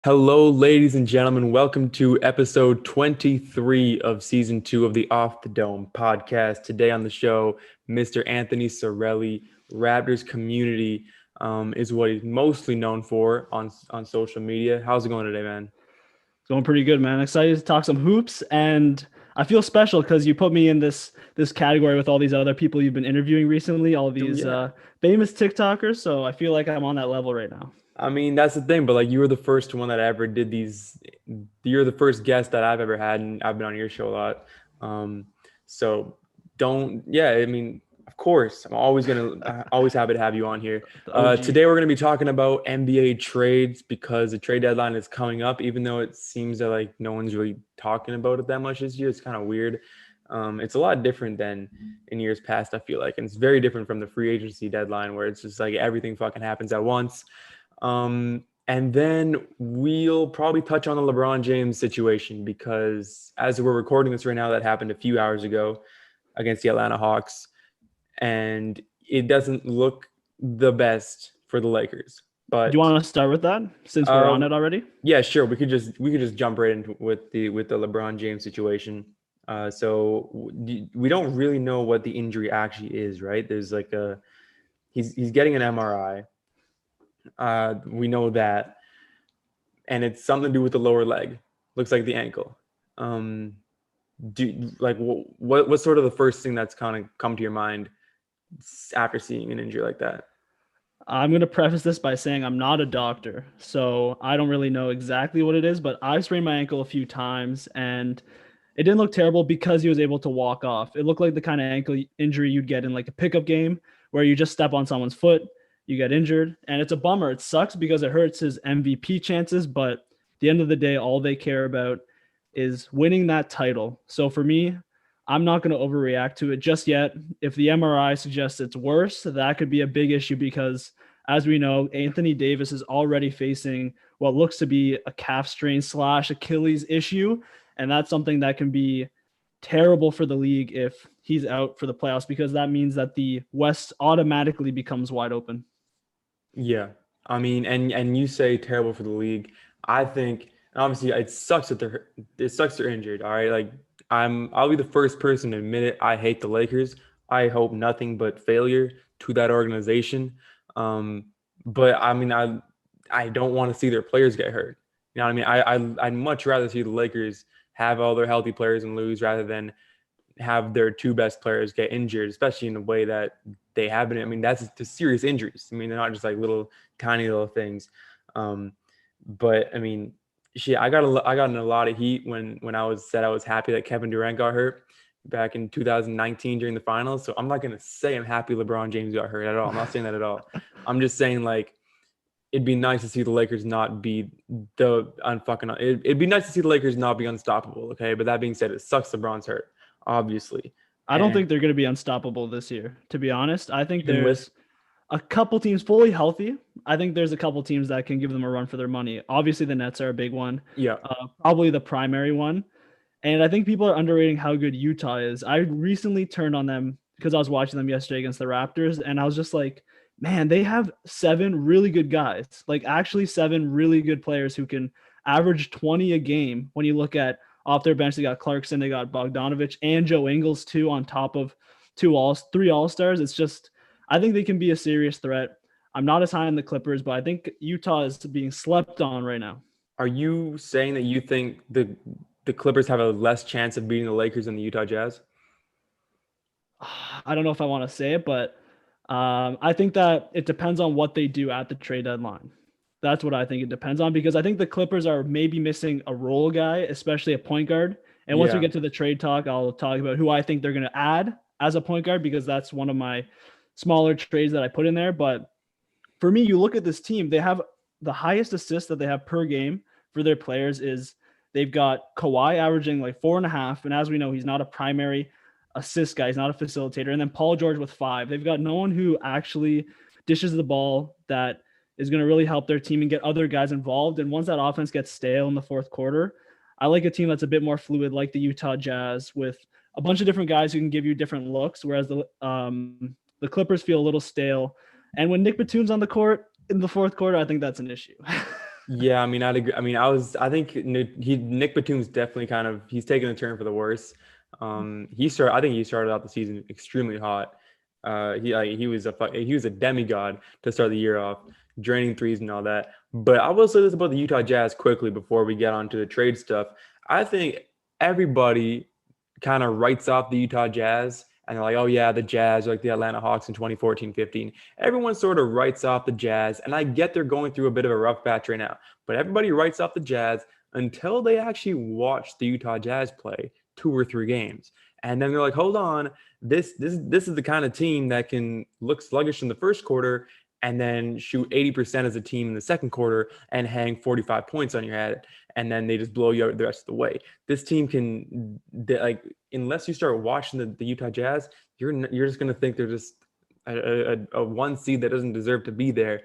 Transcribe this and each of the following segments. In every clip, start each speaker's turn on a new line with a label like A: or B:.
A: Hello, ladies and gentlemen. Welcome to episode 23 of season 2 of the Off the Dome podcast. Today on the show, Mr. Anthony Sorelli, Raptors Community is what he's mostly known for on social media. How's it going today, man?
B: Going pretty good, man. Excited to talk some hoops, and I feel special because you put me in this category with all these other people you've been interviewing recently, all
A: Oh,
B: these
A: yeah.
B: famous TikTokers. So I feel like I'm on that level right now.
A: I mean, that's the thing, but like you were the first one that ever did these. You're the first guest that I've ever had, and I've been on your show a lot. Um, so yeah, I mean, of course, I'm always happy to have you on here.
B: The OG.
A: Today we're gonna be talking about NBA trades because the trade deadline is coming up, even though it seems that like no one's really talking about it that much this year. It's kind of weird. It's a lot different than in years past, I feel like, and it's very different from the free agency deadline where it's just like everything fucking happens at once. And then we'll probably touch on the LeBron James situation because as we're recording this right now, that happened a few hours ago against the Atlanta Hawks, and it doesn't look the best for the Lakers.
B: Do you
A: But
B: want to start with that since we're on
A: uh,
B: it already?
A: yeah, sure, we could just jump right into with the LeBron James situation. We don't really know what the injury actually is, right? There's like he's getting an MRI. We know that, and it's something to do with the lower leg. Looks like the ankle. Um, do like what's sort of the first thing that's kind of come to your mind after seeing an injury like that?
B: I'm going to preface this by saying I'm not a doctor, so I don't really know exactly what it is, but I've sprained my ankle a few times and it didn't look terrible because he was able to walk off. It looked like the kind of ankle injury you'd get in like a pickup game where you just step on someone's foot, you get injured, and it's a bummer. It sucks because it hurts his MVP chances, but at the end of the day, all they care about is winning that title. So for me, I'm not going to overreact to it just yet. If the MRI suggests it's worse, that could be a big issue because, as we know, Anthony Davis is already facing what looks to be a calf strain / Achilles issue. And that's something that can be terrible for the league if he's out for the playoffs because that means that the West automatically becomes wide open.
A: Yeah, I mean, and you say terrible for the league. I think obviously it sucks they're injured. All right, like I'll be the first person to admit it. I hate the Lakers. I hope nothing but failure to that organization. Um, but I mean, I don't want to see their players get hurt. You know what I mean? I'd much rather see the Lakers have all their healthy players and lose rather than have their two best players get injured, especially in the way that they have been. I mean, that's the serious injuries. I mean, they're not just like little tiny little things. Um, but I mean, shit, I got in a lot of heat when I was happy that Kevin Durant got hurt back in 2019 during the finals. So I'm not gonna say I'm happy LeBron James got hurt at all. I'm not saying that at all. I'm just saying like it'd be nice to see the Lakers not be the unfucking. It'd be nice to see the Lakers not be unstoppable. Okay, but that being said, it sucks LeBron's hurt, obviously,
B: I don't
A: and
B: think they're going to be unstoppable this year, to be honest. I think
A: even with
B: there's a couple teams fully healthy. I think there's a couple teams that can give them a run for their money. Obviously, the Nets are a big one,
A: yeah,
B: probably the primary one. And I think people are underrating how good Utah is. I recently turned on them because I was watching them yesterday against the Raptors, and I was just like, man, they have 7 really good guys, like actually 7 really good players who can average 20 a game. When you look at off their bench, they got Clarkson, they got Bogdanovich, and Joe Ingles too, on top of three All Stars. It's just, I think they can be a serious threat. I'm not as high on the Clippers, but I think Utah is being slept on right now.
A: are you saying that you think the Clippers have a less chance of beating the Lakers than the Utah Jazz?
B: I don't know if I want to say it, but I think that it depends on what they do at the trade deadline. That's what I think it depends on because I think the Clippers are maybe missing a role guy, especially a point guard. And once we
A: Yeah,
B: get to the trade talk, I'll talk about who I think they're going to add as a point guard because that's one of my smaller trades that I put in there. But for me, you look at this team, they have the highest assists that they have per game for their players is they've got Kawhi averaging like 4.5. And as we know, he's not a primary assist guy. He's not a facilitator. And then Paul George with 5. They've got no one who actually dishes the ball that is going to really help their team and get other guys involved. And once that offense gets stale in the fourth quarter, I like a team that's a bit more fluid, like the Utah Jazz, with a bunch of different guys who can give you different looks. Whereas the Clippers feel a little stale. And when Nick Batum's on the court in the fourth quarter, I think that's an issue.
A: Yeah, I mean, I'd agree. I mean, I think Nick Batum's definitely he's taking a turn for the worse. I think he started out the season extremely hot. He was a demigod to start the year off, draining threes and all that. But I will say this about the Utah Jazz quickly before we get on to the trade stuff. I think everybody kind of writes off the Utah Jazz and they're like, oh yeah, the Jazz are like the Atlanta Hawks in 2014-15. Everyone sort of writes off the Jazz, and I get they're going through a bit of a rough patch right now, but everybody writes off the Jazz until they actually watch the Utah Jazz play 2 or 3 games. And then they're like, hold on, this is the kind of team that can look sluggish in the first quarter and then shoot 80% as a team in the second quarter and hang 45 points on your head, and then they just blow you out the rest of the way. This team can, like, unless you start watching the Utah Jazz, you're just gonna think they're just a 1 seed that doesn't deserve to be there.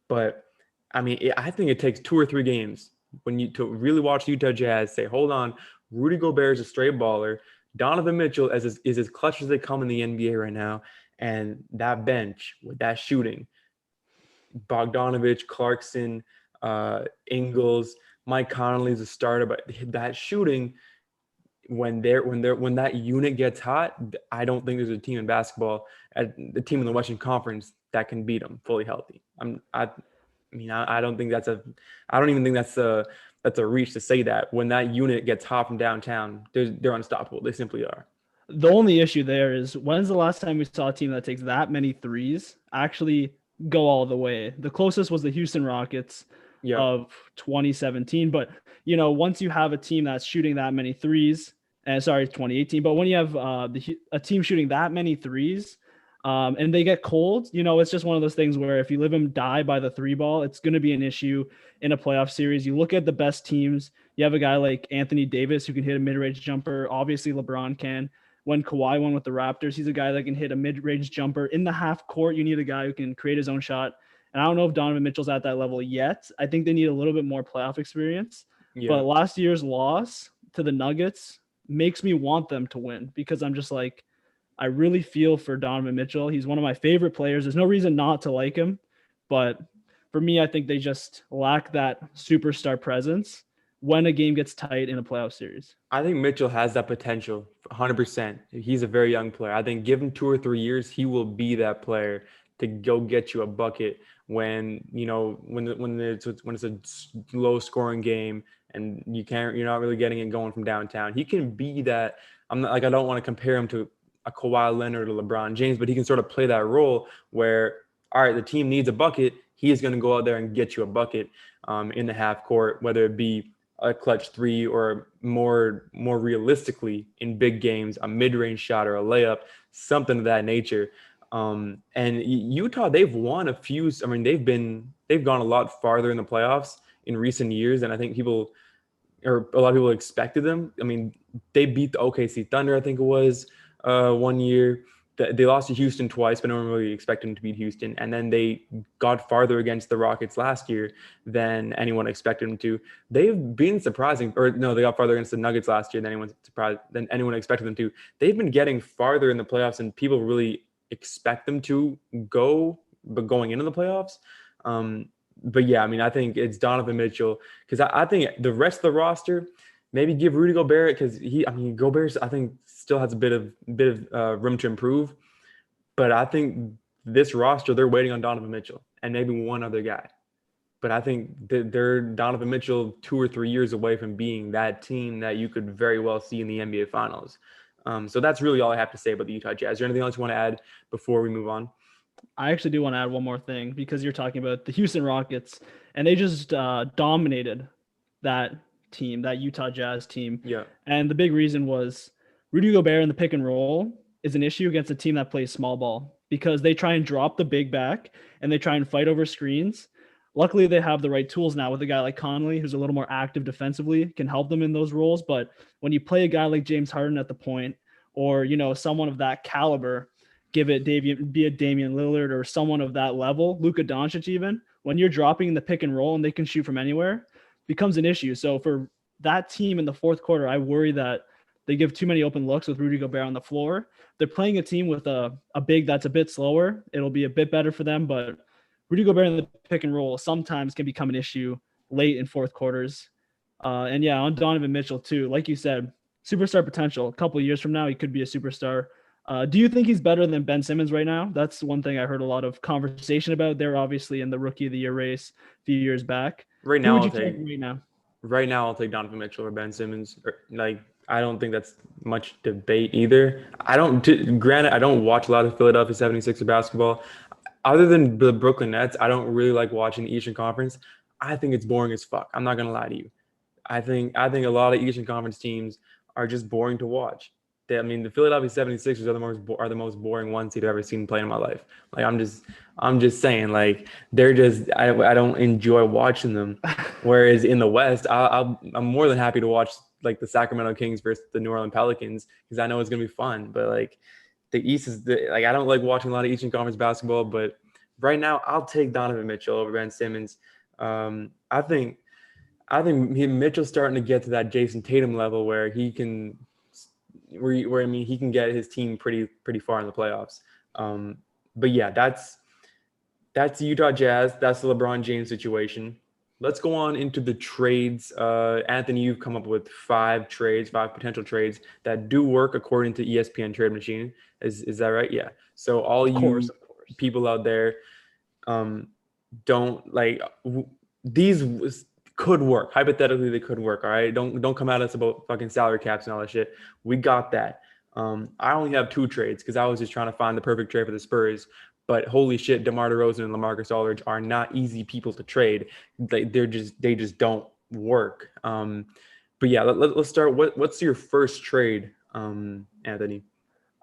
A: But I mean, I think it takes 2 or 3 games when you to really watch Utah Jazz. Say, hold on, Rudy Gobert is a straight baller. Donovan Mitchell is as clutch as they come in the NBA right now, and that bench with that shooting, Bogdanovich, Clarkson, Ingles, Mike Conley's a starter, but that shooting, when that unit gets hot, I don't think there's a team in basketball, the team in the Western Conference, that can beat them fully healthy. I don't think I don't even think that's a reach to say that. When that unit gets hot from downtown, they're unstoppable. They simply are.
B: The only issue there is when's the last time we saw a team that takes that many threes actually go all the way? The closest was the Houston Rockets
A: Yeah.
B: of 2017. But, once you have a team that's shooting that many threes, and sorry, 2018, but when you have a team shooting that many threes, and they get cold, it's just one of those things where if you live and die by the three ball, it's going to be an issue in a playoff series. You look at the best teams, you have a guy like Anthony Davis who can hit a mid-range jumper. Obviously, LeBron can. When Kawhi won with the Raptors, he's a guy that can hit a mid-range jumper. In the half court, you need a guy who can create his own shot. And I don't know if Donovan Mitchell's at that level yet. I think they need a little bit more playoff experience.
A: Yeah.
B: But last year's loss to the Nuggets makes me want them to win because I'm just like, I really feel for Donovan Mitchell. He's one of my favorite players. There's no reason not to like him. But for me, I think they just lack that superstar presence when a game gets tight in a playoff series.
A: I think Mitchell has that potential 100%. He's a very young player. I think give him 2 or 3 years, he will be that player to go get you a bucket when it's a low scoring game and you're not really getting it going from downtown. He can be that. I don't want to compare him to a Kawhi Leonard or LeBron James, but he can sort of play that role where, all right, the team needs a bucket. He is going to go out there and get you a bucket in the half court, whether it be a clutch three or more realistically in big games, a mid-range shot or a layup, something of that nature. And Utah, they've won a few. I mean, they've gone a lot farther in the playoffs in recent years than I think a lot of people expected them. I mean, they beat the OKC Thunder, I think it was, one year. They lost to Houston twice, but no one really expected them to beat Houston. And then they got farther against the Rockets last year than anyone expected them to. They've been surprising, or no, they got farther against the Nuggets last year than anyone expected them to. They've been getting farther in the playoffs than people really expect them to go, but going into the playoffs. But yeah, I mean, I think it's Donovan Mitchell because I think the rest of the roster, maybe give Rudy Gobert because Gobert I think still has a bit of room to improve, but I think this roster they're waiting on Donovan Mitchell and maybe one other guy. But I think they're Donovan Mitchell 2 or 3 years away from being that team that you could very well see in the NBA Finals. So that's really all I have to say about the Utah Jazz. Is there anything else you want to add before we move on?
B: I actually do want to add one more thing because you're talking about the Houston Rockets and they just dominated that team, that Utah Jazz team.
A: Yeah.
B: And the big reason was Rudy Gobert in the pick and roll is an issue against a team that plays small ball because they try and drop the big back and they try and fight over screens. Luckily, they have the right tools now with a guy like Conley, who's a little more active defensively, can help them in those roles. But when you play a guy like James Harden at the point, or someone of that caliber, be it Damian Lillard or someone of that level, Luka Doncic even, when you're dropping in the pick and roll and they can shoot from anywhere, becomes an issue. So for that team in the fourth quarter, I worry that they give too many open looks with Rudy Gobert on the floor. They're playing a team with a big that's a bit slower. It'll be a bit better for them, but Rudy Gobert in the pick and roll sometimes can become an issue late in fourth quarters. And yeah, on Donovan Mitchell too. Like you said, superstar potential. A couple of years from now, he could be a superstar. Do you think he's better than Ben Simmons right now? That's one thing I heard a lot of conversation about. They're obviously in the Rookie of the Year race a few years back.
A: Right
B: Who
A: now,
B: would
A: I'll
B: you take
A: take
B: right now?
A: right now I'll take Donovan Mitchell or Ben Simmons. Like I don't think that's much debate either. Granted, I don't watch a lot of Philadelphia 76er basketball. Other than the Brooklyn Nets, I don't really like watching the Eastern Conference. I think it's boring as fuck. I'm not gonna lie to you. I think a lot of Eastern Conference teams are just boring to watch. I mean, the Philadelphia 76ers are the most boring one seed I've ever seen play in my life. Like I'm just saying, like they're just I don't enjoy watching them. Whereas in the West, I'm more than happy to watch like the Sacramento Kings versus the New Orleans Pelicans because I know it's gonna be fun. But like the East like I don't like watching a lot of Eastern Conference basketball. But right now, I'll take Donovan Mitchell over Ben Simmons. I think Mitchell's starting to get to that Jason Tatum level where he can, where I mean he can get his team pretty far in the playoffs. But yeah, that's the Utah Jazz. That's the LeBron James situation. Let's go on into the trades. Anthony, you've come up with five potential trades that do work according to ESPN Trade Machine. Is that right? Yeah. So all
B: Of course,
A: you
B: of course.
A: people out there, don't like these could work. Hypothetically, they could work. All right. Don't come at us about fucking salary caps and all that shit. We got that. I only have two trades because I was just trying to find the perfect trade for the Spurs. But holy shit, Demar Derozan and LaMarcus Aldridge are not easy people to trade. They just don't work. But yeah, let's start. What's your first trade, Anthony?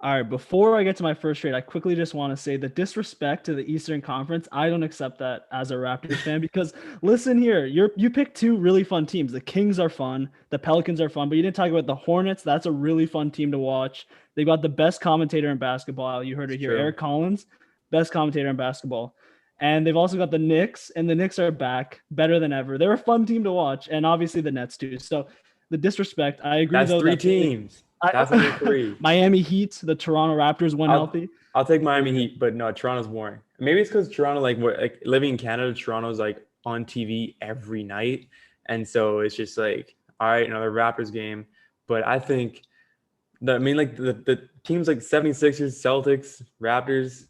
B: All right, before I get to my first trade, I quickly just want to say the disrespect to the Eastern Conference. I don't accept that as a Raptors fan because listen here, you picked two really fun teams. The Kings are fun, the Pelicans are fun, but you didn't talk about the Hornets. That's a really fun team to watch. They got the best commentator in basketball. You heard
A: It's
B: it here,
A: true.
B: Eric Collins, best commentator in basketball. And they've also got the Knicks, and the Knicks are back better than ever. They're a fun team to watch, and obviously the Nets too. So the disrespect, I agree
A: That's
B: though
A: three
B: that
A: teams. That's only
B: I,
A: three.
B: Miami Heat, the Toronto Raptors when
A: I'll
B: healthy.
A: I'll take
B: There
A: Miami
B: you go.
A: Heat, but no, Toronto's boring. Maybe it's because Toronto, like living in Canada, Toronto's like on TV every night, and so it's just like, all right, another Raptors game. But I think like the teams like 76ers, Celtics, Raptors,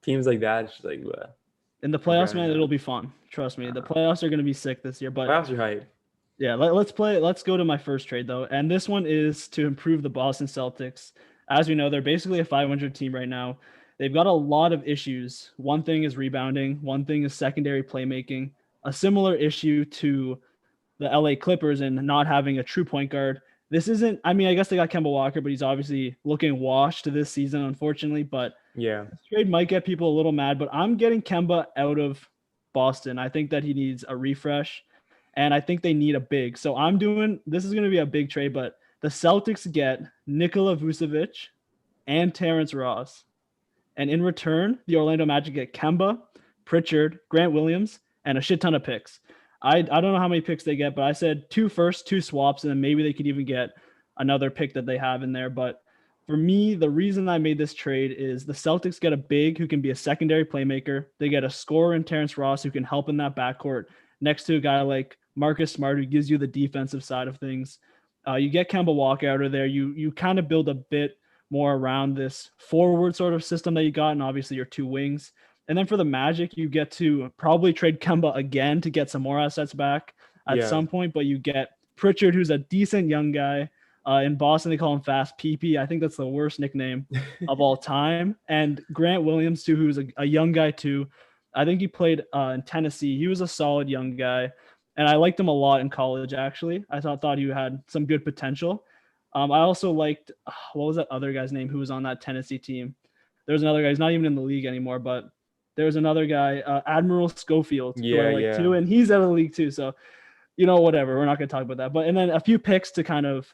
A: teams like that, it's just like, bleh,
B: In the
A: I'd
B: playoffs,
A: rather
B: man,
A: not.
B: it'll be fun. Trust me. The
A: Uh,
B: playoffs are going to be sick this year. But
A: Playoffs are hype.
B: yeah, let's play. Let's go to my first trade though, and this one is to improve the Boston Celtics. As we know, they're basically a 500 team right now. They've got a lot of issues. One thing is rebounding. One thing is secondary playmaking. A similar issue to the LA Clippers and not having a true point guard. This isn't, I mean, I guess they got Kemba Walker, but he's obviously looking washed this season, unfortunately. But
A: Yeah,
B: this trade might get people a little mad, but I'm getting Kemba out of Boston. I think that he needs a refresh, and I think they need a big. So I'm doing this is going to be a big trade, but the Celtics get Nikola Vucevic and Terrence Ross. And in return, the Orlando Magic get Kemba, Pritchard, Grant Williams, and a shit ton of picks. I don't know how many picks they get, but I said two first, two swaps, and then maybe they could even get another pick that they have in there. But for me, the reason I made this trade is the Celtics get a big who can be a secondary playmaker. They get a scorer in Terrence Ross who can help in that backcourt next to a guy like Marcus Smart who gives you the defensive side of things. You get Kemba Walker out of there. You kind of build a bit more around this forward sort of system that you got, and obviously your two wings. And then for the Magic, you get to probably trade Kemba again to get some more assets back at
A: yeah,
B: some point, but you get Pritchard, who's a decent young guy. In Boston, they call him Fast PP. I think that's the worst nickname of all time. And Grant Williams, too, who's a young guy, too. I think he played in Tennessee. He was a solid young guy. And I liked him a lot in college, actually. I thought he had some good potential. I also liked, what was that other guy's name who was on that Tennessee team? There was another guy. He's not even in the league anymore, but there was another guy, Admiral Schofield, who I
A: yeah,
B: like
A: yeah,
B: too, and he's out of the league too. So, whatever. We're not going to talk about that. But and then a few picks to kind of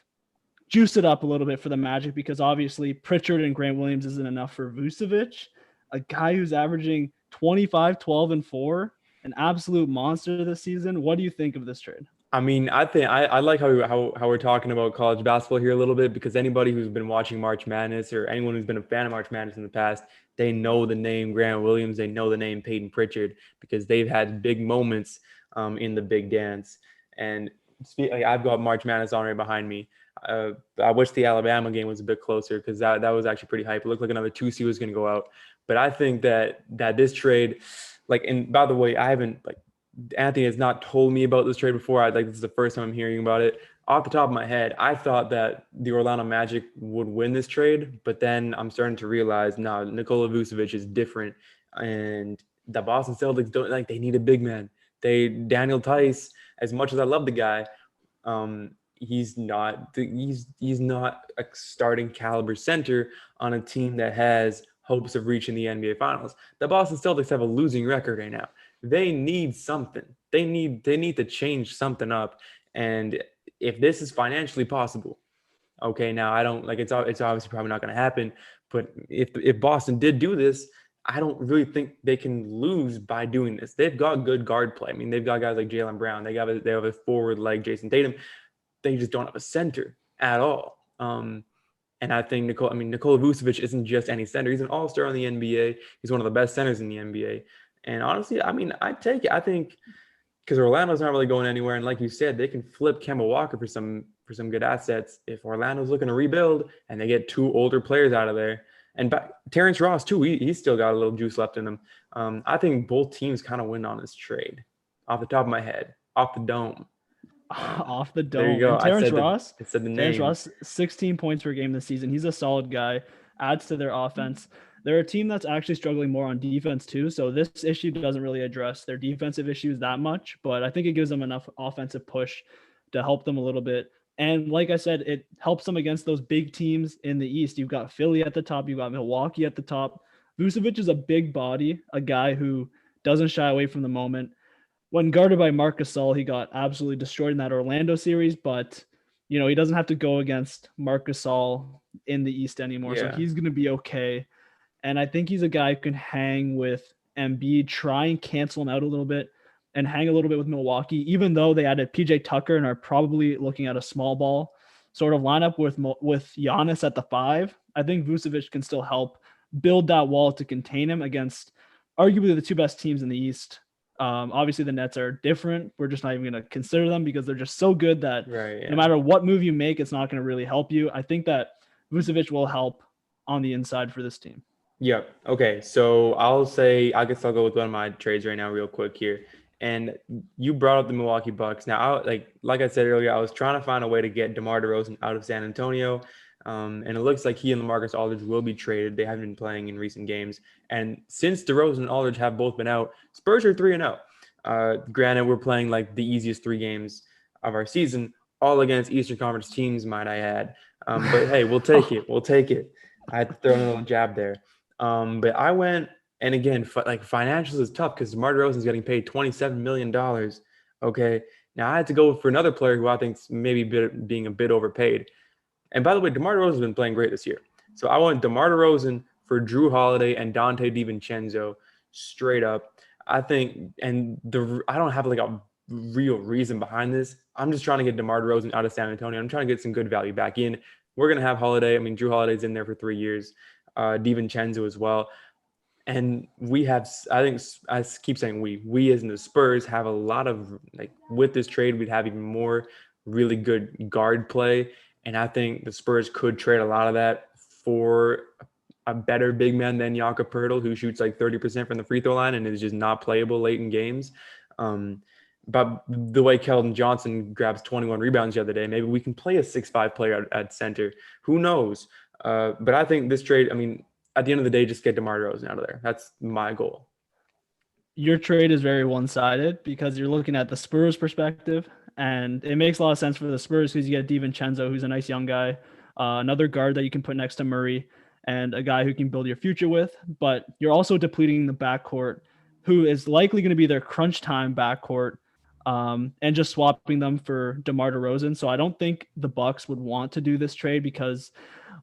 B: juice it up a little bit for the Magic because obviously Pritchard and Grant Williams isn't enough for Vucevic, a guy who's averaging 25, 12, and 4, an absolute monster this season. What do you think of this trade?
A: I mean, I think I like how we're talking about college basketball here a little bit because anybody who's been watching March Madness or anyone who's been a fan of March Madness in the past, they know the name Grant Williams, they know the name Peyton Pritchard because they've had big moments in the big dance. And I've got March Madness on right behind me. I wish the Alabama game was a bit closer because that was actually pretty hype. It looked like another 2 seed was going to go out. But I think that this trade, like, and by the way, I haven't, like, Anthony has not told me about this trade before. This is the first time I'm hearing about it. Off the top of my head, I thought that the Orlando Magic would win this trade, but then I'm starting to realize now Nikola Vucevic is different, and the Boston Celtics don't, like, they need a big man. Daniel Tice, as much as I love the guy, he's not a starting caliber center on a team that has hopes of reaching the NBA Finals. The Boston Celtics have a losing record right now. They need something. They need to change something up. And if this is financially possible, okay, now I don't, like, it's obviously probably not going to happen. But if Boston did do this, I don't really think they can lose by doing this. They've got good guard play. I mean, they've got guys like Jaylen Brown. They have a forward like Jason Tatum. They just don't have a center at all. And I think Nikola Vucevic isn't just any center. He's an all-star in the NBA. He's one of the best centers in the NBA. And honestly, I mean, I'd take it. I think because Orlando's not really going anywhere, and like you said, they can flip Kemba Walker for some good assets. If Orlando's looking to rebuild and they get 2 older players out of there, and Terrence Ross too, he's still got a little juice left in him. I think both teams kind of win on this trade. Off the top of my head, off the dome.
B: Off the dome.
A: There you go.
B: And Terrence
A: Ross,
B: Ross, 16 points per game this season. He's a solid guy, adds to their offense. They're a team that's actually struggling more on defense too. So this issue doesn't really address their defensive issues that much, but I think it gives them enough offensive push to help them a little bit. And like I said, it helps them against those big teams in the East. You've got Philly at the top. You've got Milwaukee at the top. Vucevic is a big body, a guy who doesn't shy away from the moment. When guarded by Marc Gasol, he got absolutely destroyed in that Orlando series, but he doesn't have to go against Marc Gasol in the East anymore. Yeah. So he's going to be okay. And I think he's a guy who can hang with Embiid, try and cancel him out a little bit and hang a little bit with Milwaukee, even though they added PJ Tucker and are probably looking at a small ball sort of lineup with Giannis at the 5. I think Vucevic can still help build that wall to contain him against arguably the 2 best teams in the East. Obviously the Nets are different. We're just not even going to consider them because they're just so good that no matter what move you make, it's not going to really help you. I think that Vucevic will help on the inside for this team.
A: Yep. Okay. So I'll go with one of my trades right now real quick here. And you brought up the Milwaukee Bucks. Now, like I said earlier, I was trying to find a way to get DeMar DeRozan out of San Antonio. And it looks like he and LaMarcus Aldridge will be traded. They haven't been playing in recent games. And since DeRozan and Aldridge have both been out, Spurs are 3-0. Granted, we're playing like the easiest 3 games of our season, all against Eastern Conference teams, might I add. But hey, we'll take it. We'll take it. I had to throw in a little jab there. But I went, and again, financials is tough because DeMar DeRozan is getting paid $27 million. Okay. Now I had to go for another player who I think is maybe being a bit overpaid. And by the way, DeMar DeRozan has been playing great this year. So I want DeMar DeRozan for Drew Holiday and Dante DiVincenzo straight up. I think, and I don't have like a real reason behind this. I'm just trying to get DeMar DeRozan out of San Antonio. I'm trying to get some good value back in. We're going to have Holiday. I mean, Drew Holiday's in there for 3 years. DiVincenzo as well. And we have, I think, I keep saying we as in the Spurs have a lot of, like, with this trade, we'd have even more really good guard play. And I think the Spurs could trade a lot of that for a better big man than Jakob Poeltl, who shoots like 30% from the free throw line and is just not playable late in games. But the way Keldon Johnson grabs 21 rebounds the other day, maybe we can play a 6'5" player at center. Who knows? But I think this trade, I mean, at the end of the day, just get DeMar DeRozan out of there. That's my goal.
B: Your trade is very one-sided because you're looking at the Spurs perspective, and it makes a lot of sense for the Spurs because you get DiVincenzo, who's a nice young guy, another guard that you can put next to Murray, and a guy who can build your future with. But you're also depleting the backcourt, who is likely going to be their crunch time backcourt, and just swapping them for DeMar DeRozan. So I don't think the Bucks would want to do this trade because,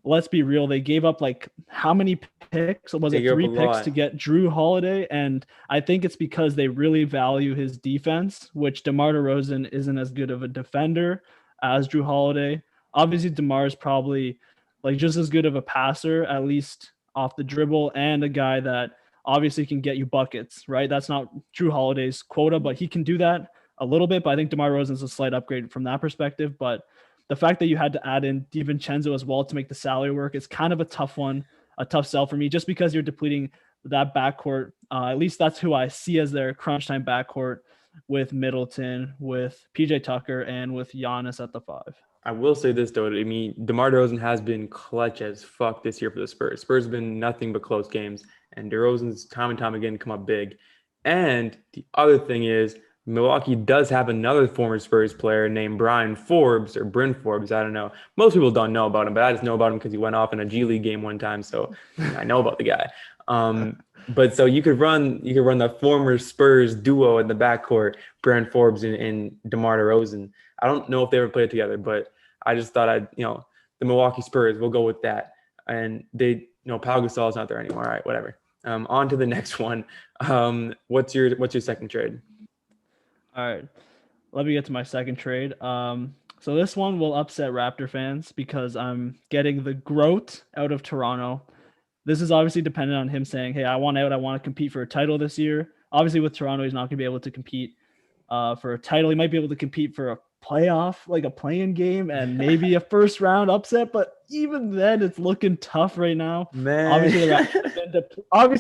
B: let's be real, they gave up like how many picks? Was it 3 picks to get Drew Holiday? And I think it's because they really value his defense, which DeMar DeRozan isn't as good of a defender as Drew Holiday. Obviously, DeMar is probably like just as good of a passer, at least off the dribble, and a guy that obviously can get you buckets, right? That's not Drew Holiday's quota, but he can do that. a little bit, but I think DeMar DeRozan is a slight upgrade from that perspective. But the fact that you had to add in DiVincenzo as well to make the salary work is kind of a tough one, a tough sell for me, just because you're depleting that backcourt. At least that's who I see as their crunch time backcourt with Middleton, with PJ Tucker, and with Giannis at the 5.
A: I will say this though. I mean, DeMar DeRozan has been clutch as fuck this year for the Spurs. Spurs have been nothing but close games, and DeRozan's time and time again come up big. And the other thing is, Milwaukee does have another former Spurs player named Brian Forbes or Bryn Forbes. I don't know. Most people don't know about him, but I just know about him because he went off in a G League game one time, so I know about the guy. But so you could run the former Spurs duo in the backcourt, Bryn Forbes and DeMar DeRozan. I don't know if they ever played together, but I just thought the Milwaukee Spurs, we'll go with that. And Pau Gasol's not there anymore. All right, whatever. On to the next one. What's your second trade?
B: All right, let me get to my second trade. So this one will upset Raptor fans because I'm getting the Groat out of Toronto. This is obviously dependent on him saying, hey, I want out. I want to compete for a title this year. Obviously, with Toronto, he's not going to be able to compete for a title. He might be able to compete for a playoff, like a play-in game, and maybe a first round upset. But even then, it's looking tough right now.
A: Man.
B: Obviously,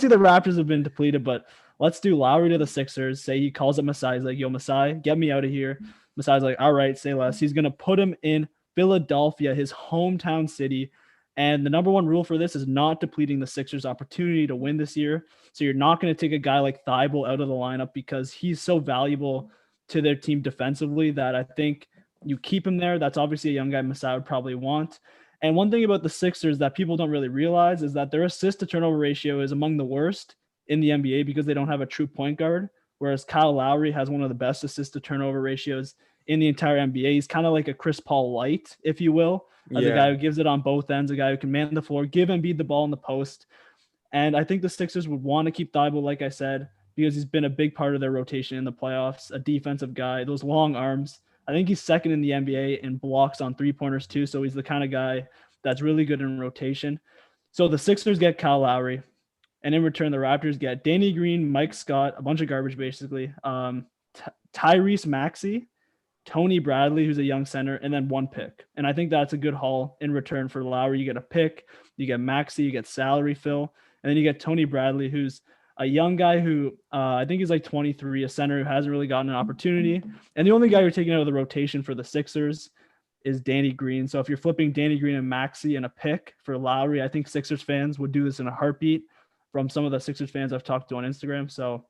B: the Raptors have been depleted, but let's do Lowry to the Sixers. Say he calls up Masai. He's like, yo, Masai, get me out of here. Masai's like, all right, say less. He's going to put him in Philadelphia, his hometown city. And the number one rule for this is not depleting the Sixers' opportunity to win this year. So you're not going to take a guy like Thibault out of the lineup because he's so valuable to their team defensively that I think you keep him there. That's obviously a young guy Masai would probably want. And one thing about the Sixers that people don't really realize is that their assist to turnover ratio is among the worst in the NBA because they don't have a true point guard, whereas Kyle Lowry has one of the best assist to turnover ratios in the entire NBA. He's kind of like a Chris Paul light, if you will, as a guy who gives it on both ends, a guy who can man the floor, give Embiid the ball in the post. And I think the Sixers would want to keep Thibault, like I said, because he's been a big part of their rotation in the playoffs, a defensive guy, those long arms. I think he's second in the NBA in blocks on three-pointers too, so he's the kind of guy that's really good in rotation. So the Sixers get Kyle Lowry, and in return, the Raptors get Danny Green, Mike Scott, a bunch of garbage basically, Tyrese Maxey, Tony Bradley, who's a young center, and then one pick. And I think that's a good haul in return for Lowry. You get a pick, you get Maxey, you get salary fill, and then you get Tony Bradley, who's a young guy who I think he's like 23, a center who hasn't really gotten an opportunity. And the only guy you're taking out of the rotation for the Sixers is Danny Green. So if you're flipping Danny Green and Maxey and a pick for Lowry, I think Sixers fans would do this in a heartbeat from some of the Sixers fans I've talked to on Instagram. So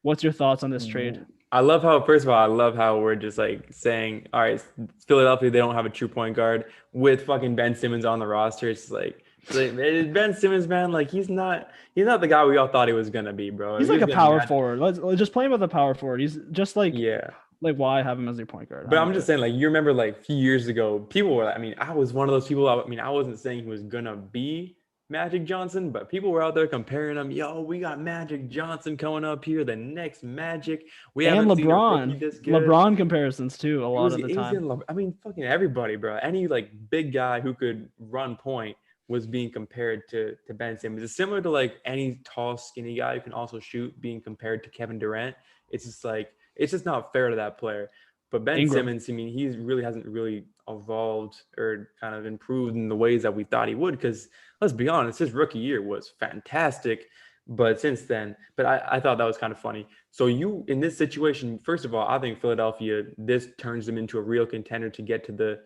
B: what's your thoughts on this trade?
A: I love how we're just like saying, all right, Philadelphia, they don't have a true point guard with fucking Ben Simmons on the roster. It's like Ben Simmons, man, like he's not the guy we all thought he was gonna be, bro.
B: He's like a power forward. Let's just play him with a power forward. He's just like, like why have him as your point guard?
A: But I'm just saying, like, you remember like a few years ago, people were, I mean, I was one of those people. I mean, I wasn't saying he was gonna be Magic Johnson, but people were out there comparing him. Yo, we got Magic Johnson coming up here, the next Magic. We
B: and LeBron comparisons too. A lot of the time.
A: I mean, fucking everybody, bro. Any like big guy who could run point was being compared to Ben Simmons. It's similar to like any tall, skinny guy who can also shoot being compared to Kevin Durant. It's just like it's just not fair to that player. But Ben Simmons, I mean, he really hasn't really evolved or kind of improved in the ways that we thought he would. Because let's be honest, his rookie year was fantastic. But since then, I thought that was kind of funny. So you, in this situation, first of all, I think Philadelphia, this turns them into a real contender to get to the,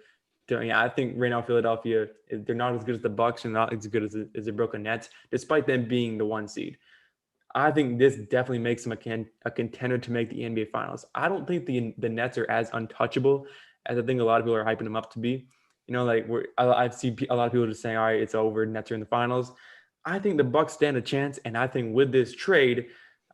A: I think right now Philadelphia, they're not as good as the Bucks and not as good as the Brooklyn Nets, despite them being the 1 seed. I think this definitely makes them a contender to make the NBA Finals. I don't think the Nets are as untouchable as I think a lot of people are hyping them up to be. You know, like I've seen a lot of people just saying, all right, it's over, Nets are in the finals. I think the Bucks stand a chance, and I think with this trade,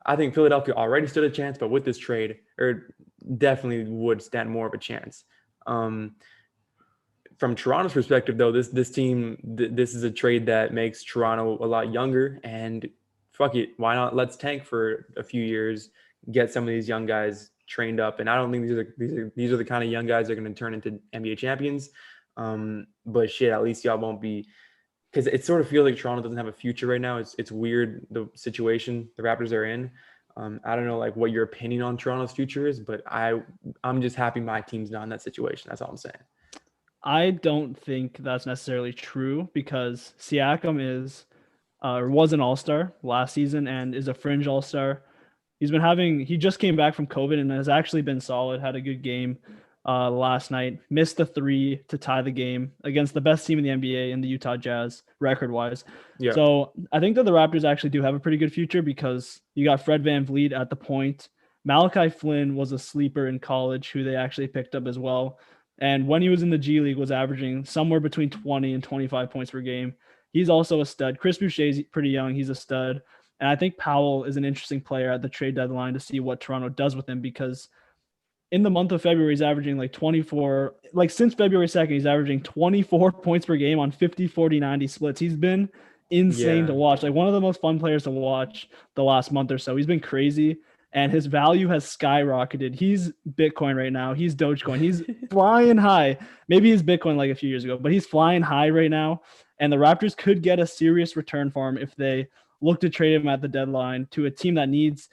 A: I think Philadelphia already stood a chance, but with this trade, or definitely would stand more of a chance. From Toronto's perspective, though, this team, this is a trade that makes Toronto a lot younger, and fuck it, why not? Let's tank for a few years, get some of these young guys trained up, and I don't think these are the kind of young guys that are going to turn into NBA champions. But shit, at least y'all won't be, because it sort of feels like Toronto doesn't have a future right now. It's weird, the situation the Raptors are in. I don't know like what your opinion on Toronto's future is, but I'm just happy my team's not in that situation. That's all I'm saying.
B: I don't think that's necessarily true because Siakam is or was an all-star last season and is a fringe all-star. He just came back from COVID and has actually been solid, had a good game last night, missed the three to tie the game against the best team in the NBA in the Utah Jazz record-wise.
A: Yeah.
B: So I think that the Raptors actually do have a pretty good future because you got Fred VanVleet at the point. Malachi Flynn was a sleeper in college who they actually picked up as well. And when he was in the G League was averaging somewhere between 20 and 25 points per game. He's also a stud. Chris Boucher's pretty young. He's a stud. And I think Powell is an interesting player at the trade deadline to see what Toronto does with him because in the month of February, he's averaging like 24, like since February 2nd, he's averaging 24 points per game on 50, 40, 90 splits. He's been insane
A: Yeah.
B: to watch. Like one of the most fun players to watch the last month or so. He's been crazy and his value has skyrocketed. He's Bitcoin right now. He's Dogecoin. He's flying high. Maybe he's Bitcoin like a few years ago, but he's flying high right now. And the Raptors could get a serious return for him if they look to trade him at the deadline to a team that needs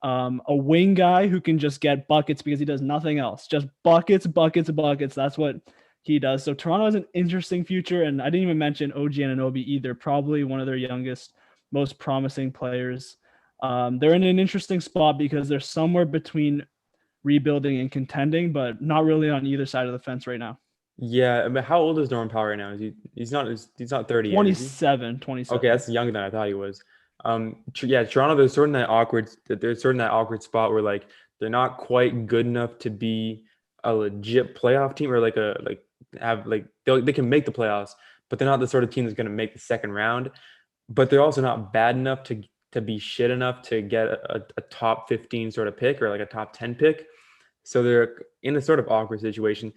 B: a wing guy who can just get buckets because he does nothing else. Just buckets, buckets, buckets. That's what he does. So Toronto has an interesting future. And I didn't even mention OG Anunoby either. Probably one of their youngest, most promising players. They're in an interesting spot because they're somewhere between rebuilding and contending, but not really on either side of the fence right now.
A: Yeah, but how old is Norman Powell right now? He's not 30 yet, is he?
B: 27.
A: Okay, that's younger than I thought he was. Yeah, Toronto, they're sort of in that awkward spot where like they're not quite good enough to be a legit playoff team or they can make the playoffs, but they're not the sort of team that's going to make the second round. But they're also not bad enough to be shit enough to get a top 15 sort of pick or like a top 10 pick. So they're in a sort of awkward situation.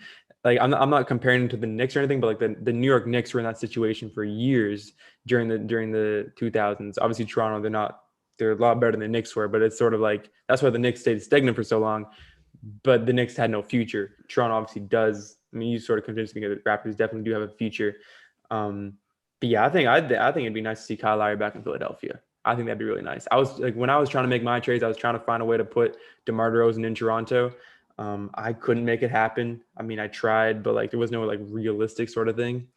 A: Like I'm not comparing them to the Knicks or anything, but like the New York Knicks were in that situation for years during the 2000s. Obviously Toronto, they're a lot better than the Knicks were, but it's sort of like that's why the Knicks stayed stagnant for so long. But the Knicks had no future. Toronto obviously does. I mean, you sort of convinced me that the Raptors definitely do have a future. But yeah, I think it'd be nice to see Kyle Lowry back in Philadelphia. I think that'd be really nice. I was like when I was trying to make my trades, I was trying to find a way to put DeMar DeRozan in Toronto. I couldn't make it happen. I mean, I tried, but like there was no like realistic sort of thing.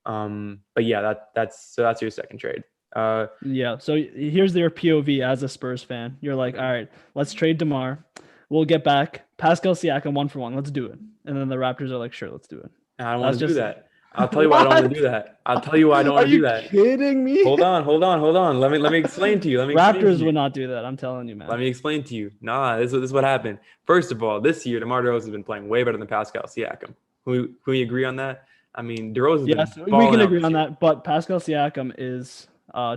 A: But yeah, that's your second trade.
B: Yeah. So here's their POV as a Spurs fan. You're like, all right, let's trade DeMar. We'll get back Pascal Siakam 1-for-1. Let's do it. And then the Raptors are like, sure, let's do it.
A: I don't want to do that. I'll tell
B: What?
A: you why I don't want to do that. I'll tell you why I don't want to do that.
B: Are you kidding me?
A: Hold on. Let me explain to you.
B: Raptors would not do that. I'm telling you, man.
A: Let me explain to you. Nah, this is what happened. First of all, this year DeMar DeRozan has been playing way better than Pascal Siakam. Can we agree on that? I mean, DeRozan.
B: Yes, we can agree on that. But Pascal Siakam is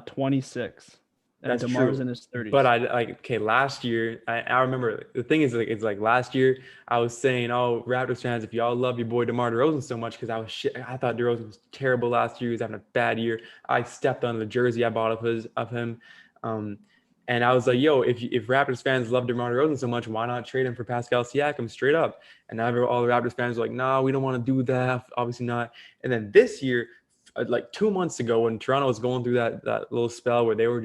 B: 26. And
A: That's
B: DeMar's
A: true.
B: in his 30s.
A: But last year, I remember the thing is like it's like last year I was saying, oh, Raptors fans, if y'all love your boy DeMar DeRozan so much because I thought DeRozan was terrible last year. He was having a bad year. I stepped on the jersey I bought of him. And I was like, yo, if Raptors fans love DeMar DeRozan so much, why not trade him for Pascal Siakam straight up? And now all the Raptors fans are like, nah, we don't want to do that. Obviously not. And then this year, like 2 months ago when Toronto was going through that little spell where they were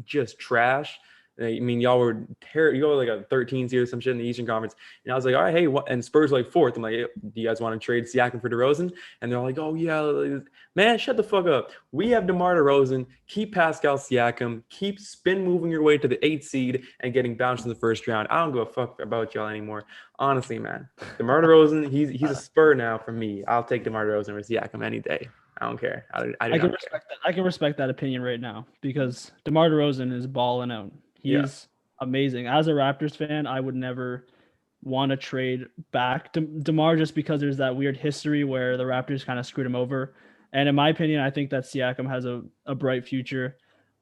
A: just trash. I mean, y'all were terrible. You go like a 13 seed or some shit in the Eastern Conference. And I was like, all right, hey, what? And Spurs like fourth. I'm like, hey, do you guys want to trade Siakam for DeRozan? And they're like, oh, yeah. Man, shut the fuck up. We have DeMar DeRozan. Keep Pascal Siakam. Keep spin moving your way to the 8th seed and getting bounced in the first round. I don't give a fuck about y'all anymore. Honestly, man. DeMar DeRozan, he's a Spur now for me. I'll take DeMar DeRozan or Siakam any day. I don't care. I can
B: respect that. I can respect that opinion right now because DeMar DeRozan is balling out. He's amazing. As a Raptors fan, I would never want to trade back to DeMar just because there's that weird history where the Raptors kind of screwed him over. And in my opinion, I think that Siakam has a bright future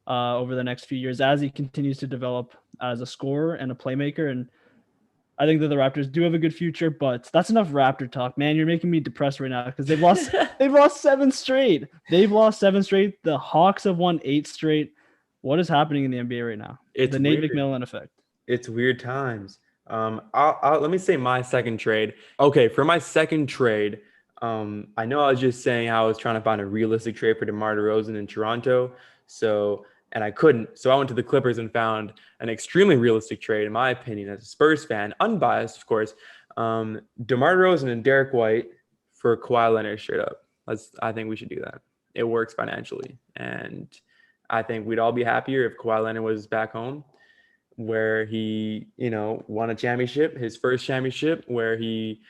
B: over the next few years as he continues to develop as a scorer and a playmaker. And I think that the Raptors do have a good future, but that's enough Raptor talk, man. You're making me depressed right now because they've lost 7 straight. They've lost 7 straight. The Hawks have won 8 straight. What is happening in the NBA right now?
A: It's
B: the Nate McMillan effect.
A: It's weird times. Let me say my second trade. Okay, for my second trade, I know I was just saying how I was trying to find a realistic trade for DeMar DeRozan in Toronto. So and I couldn't. So I went to the Clippers and found an extremely realistic trade, in my opinion, as a Spurs fan, unbiased, of course. DeMar DeRozan and Derek White for Kawhi Leonard straight up. I think we should do that. It works financially, and I think we'd all be happier if Kawhi Leonard was back home, where he, won a championship, his first championship, where he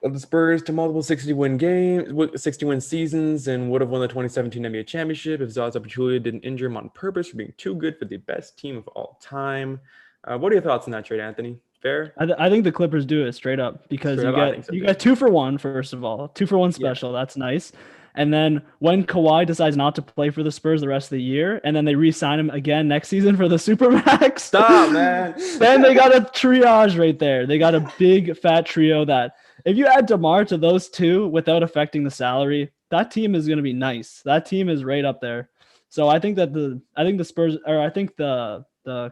A: led the Spurs to multiple 60-win games, 60-win seasons, and would have won the 2017 NBA championship if Zaza Pachulia didn't injure him on purpose for being too good for the best team of all time. What are your thoughts on that trade, Anthony? Fair?
B: I think the Clippers do it straight up because
A: Straight up, I think so
B: you
A: too.
B: get 2-for-1, first of all, 2-for-1
A: Yeah.
B: special. That's nice. And then when Kawhi decides not to play for the Spurs the rest of the year, and then they re-sign him again next season for the Supermax,
A: Stop, man.
B: then they got a triage right there. They got a big fat trio that if you add DeMar to those two without affecting the salary, that team is going to be nice. That team is right up there. So I think the Spurs, or I think the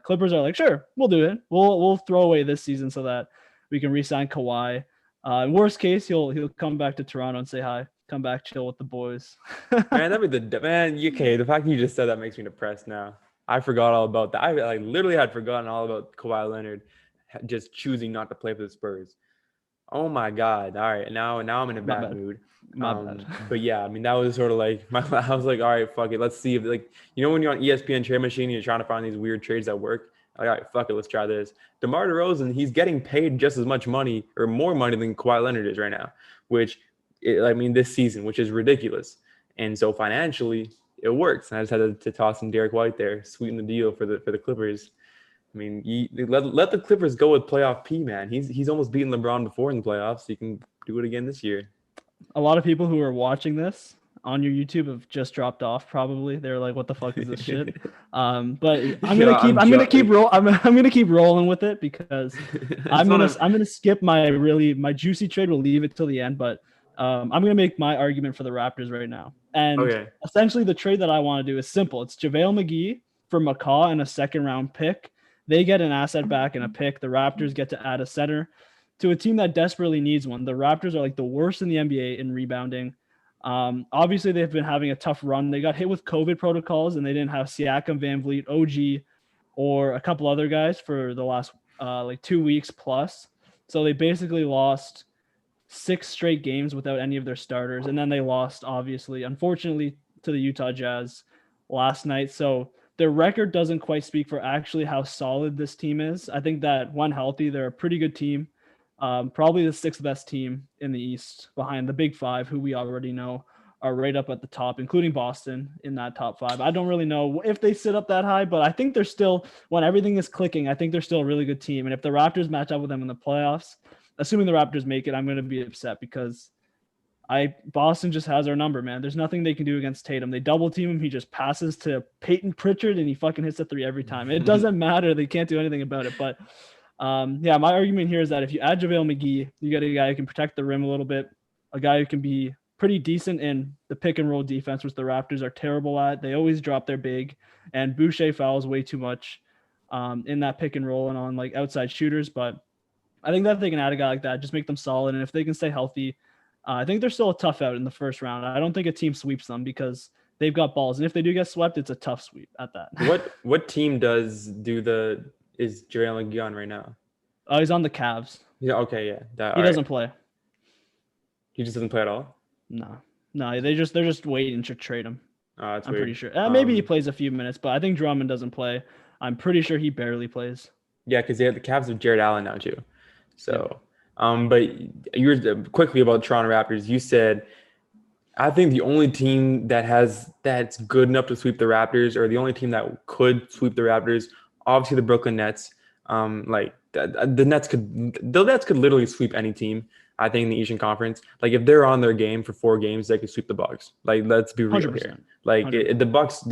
B: Clippers are like, sure, we'll do it. We'll throw away this season so that we can re-sign Kawhi. In worst case, he'll come back to Toronto and say hi. Come back, chill with the boys.
A: Man, that'd be okay. The fact you just said that makes me depressed now. I forgot all about that. I like literally had forgotten all about Kawhi Leonard just choosing not to play for the Spurs. Oh my God! All right, now I'm in a
B: My
A: bad
B: bad.
A: mood.
B: My bad.
A: But yeah, I mean that was sort of like I was like, all right, fuck it, let's see if like when you're on ESPN trade machine, you're trying to find these weird trades that work. Like, all right, fuck it, let's try this. DeMar DeRozan, he's getting paid just as much money or more money than Kawhi Leonard is right now, this season, which is ridiculous. And so financially, it works. And I just had to toss in Derek White there, sweeten the deal for the Clippers. I mean, let the Clippers go with playoff P, man. He's almost beaten LeBron before in the playoffs. So you can do it again this year.
B: A lot of people who are watching this on your YouTube have just dropped off. Probably they're like, "What the fuck is this shit?" But I'm gonna keep rolling with it because I'm gonna skip my juicy trade. We'll leave it till the end, but I'm gonna make my argument for the Raptors right now. And
A: Okay.
B: essentially, the trade that I want to do is simple. It's JaVale McGee for McCaw and a second-round pick. They get an asset back and a pick. The Raptors get to add a center to a team that desperately needs one. The Raptors are like the worst in the NBA in rebounding. Obviously, they've been having a tough run. They got hit with COVID protocols, and they didn't have Siakam, Van Vliet, OG, or a couple other guys for the last 2 weeks plus. So they basically lost 6 straight games without any of their starters, and then they lost, obviously, unfortunately, to the Utah Jazz last night. So their record doesn't quite speak for actually how solid this team is. I think that when healthy, they're a pretty good team. Probably the 6th best team in the East behind the Big Five, who we already know are right up at the top, including Boston in that top 5. I don't really know if they sit up that high, but I think they're still, when everything is clicking, I think they're still a really good team. And if the Raptors match up with them in the playoffs, assuming the Raptors make it, I'm going to be upset because Boston just has our number, man. There's nothing they can do against Tatum. They double team him. He just passes to Peyton Pritchard and he fucking hits a 3 every time. It doesn't matter. They can't do anything about it. But my argument here is that if you add JaVale McGee, you get a guy who can protect the rim a little bit, a guy who can be pretty decent in the pick and roll defense, which the Raptors are terrible at. They always drop their big, and Boucher fouls way too much in that pick and roll and on like outside shooters. But I think that if they can add a guy like that, just make them solid, and if they can stay healthy, I think they're still a tough out in the first round. I don't think a team sweeps them because they've got balls, and if they do get swept, it's a tough sweep at that.
A: What team is JaVale McGee on right now?
B: Oh, he's on the Cavs.
A: Yeah. Okay. Yeah.
B: He doesn't play.
A: He just doesn't play at all.
B: No. They're just waiting to trade him.
A: Oh, that's
B: I'm
A: weird.
B: pretty sure. Maybe he plays a few minutes, but I think Drummond doesn't play. I'm pretty sure he barely plays.
A: Yeah, because the Cavs have Jared Allen now too. So, but you were quickly about Toronto Raptors. You said, I think the only team that's good enough to sweep the Raptors, or the only team that could sweep the Raptors, obviously the Brooklyn Nets. The Nets could literally sweep any team. I think in the Eastern Conference, like if they're on their game for 4 games, they could sweep the Bucks. Like let's be real
B: 100%.
A: here. Like the Bucks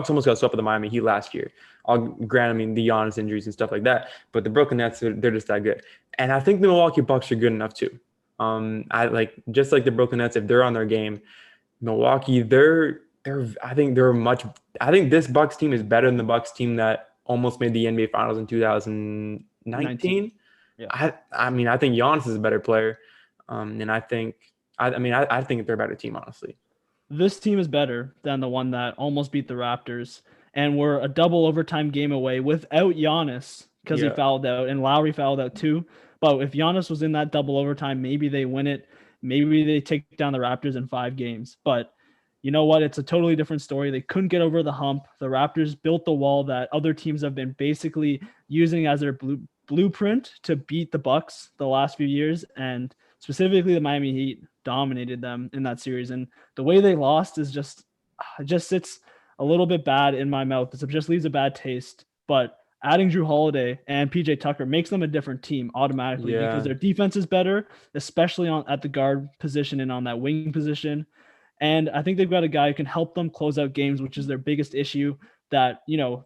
A: almost got swept by the Miami Heat last year. I'll grant, the Giannis injuries and stuff like that, but the Brooklyn Nets, they're just that good. And I think the Milwaukee Bucks are good enough too. Just like the Brooklyn Nets, if they're on their game, Milwaukee, I think this Bucks team is better than the Bucks team that almost made the NBA Finals in 2019. Yeah. I think Giannis is a better player, and I think they're a better team, honestly.
B: This team is better than the one that almost beat the Raptors and were a double overtime game away without Giannis because he
A: Yeah.
B: fouled out and Lowry fouled out too. But if Giannis was in that double overtime, maybe they win it. Maybe they take down the Raptors in 5 games. But you know what? It's a totally different story. They couldn't get over the hump. The Raptors built the wall that other teams have been basically using as their blueprint to beat the Bucks the last few years, and specifically the Miami Heat dominated them in that series. And the way they lost is just it just sits a little bit bad in my mouth. It just leaves a bad taste. But adding Drew Holiday and PJ Tucker makes them a different team automatically because
A: Yeah.
B: their defense is better, especially on at the guard position and on that wing position. And I think they've got a guy who can help them close out games, which is their biggest issue. That,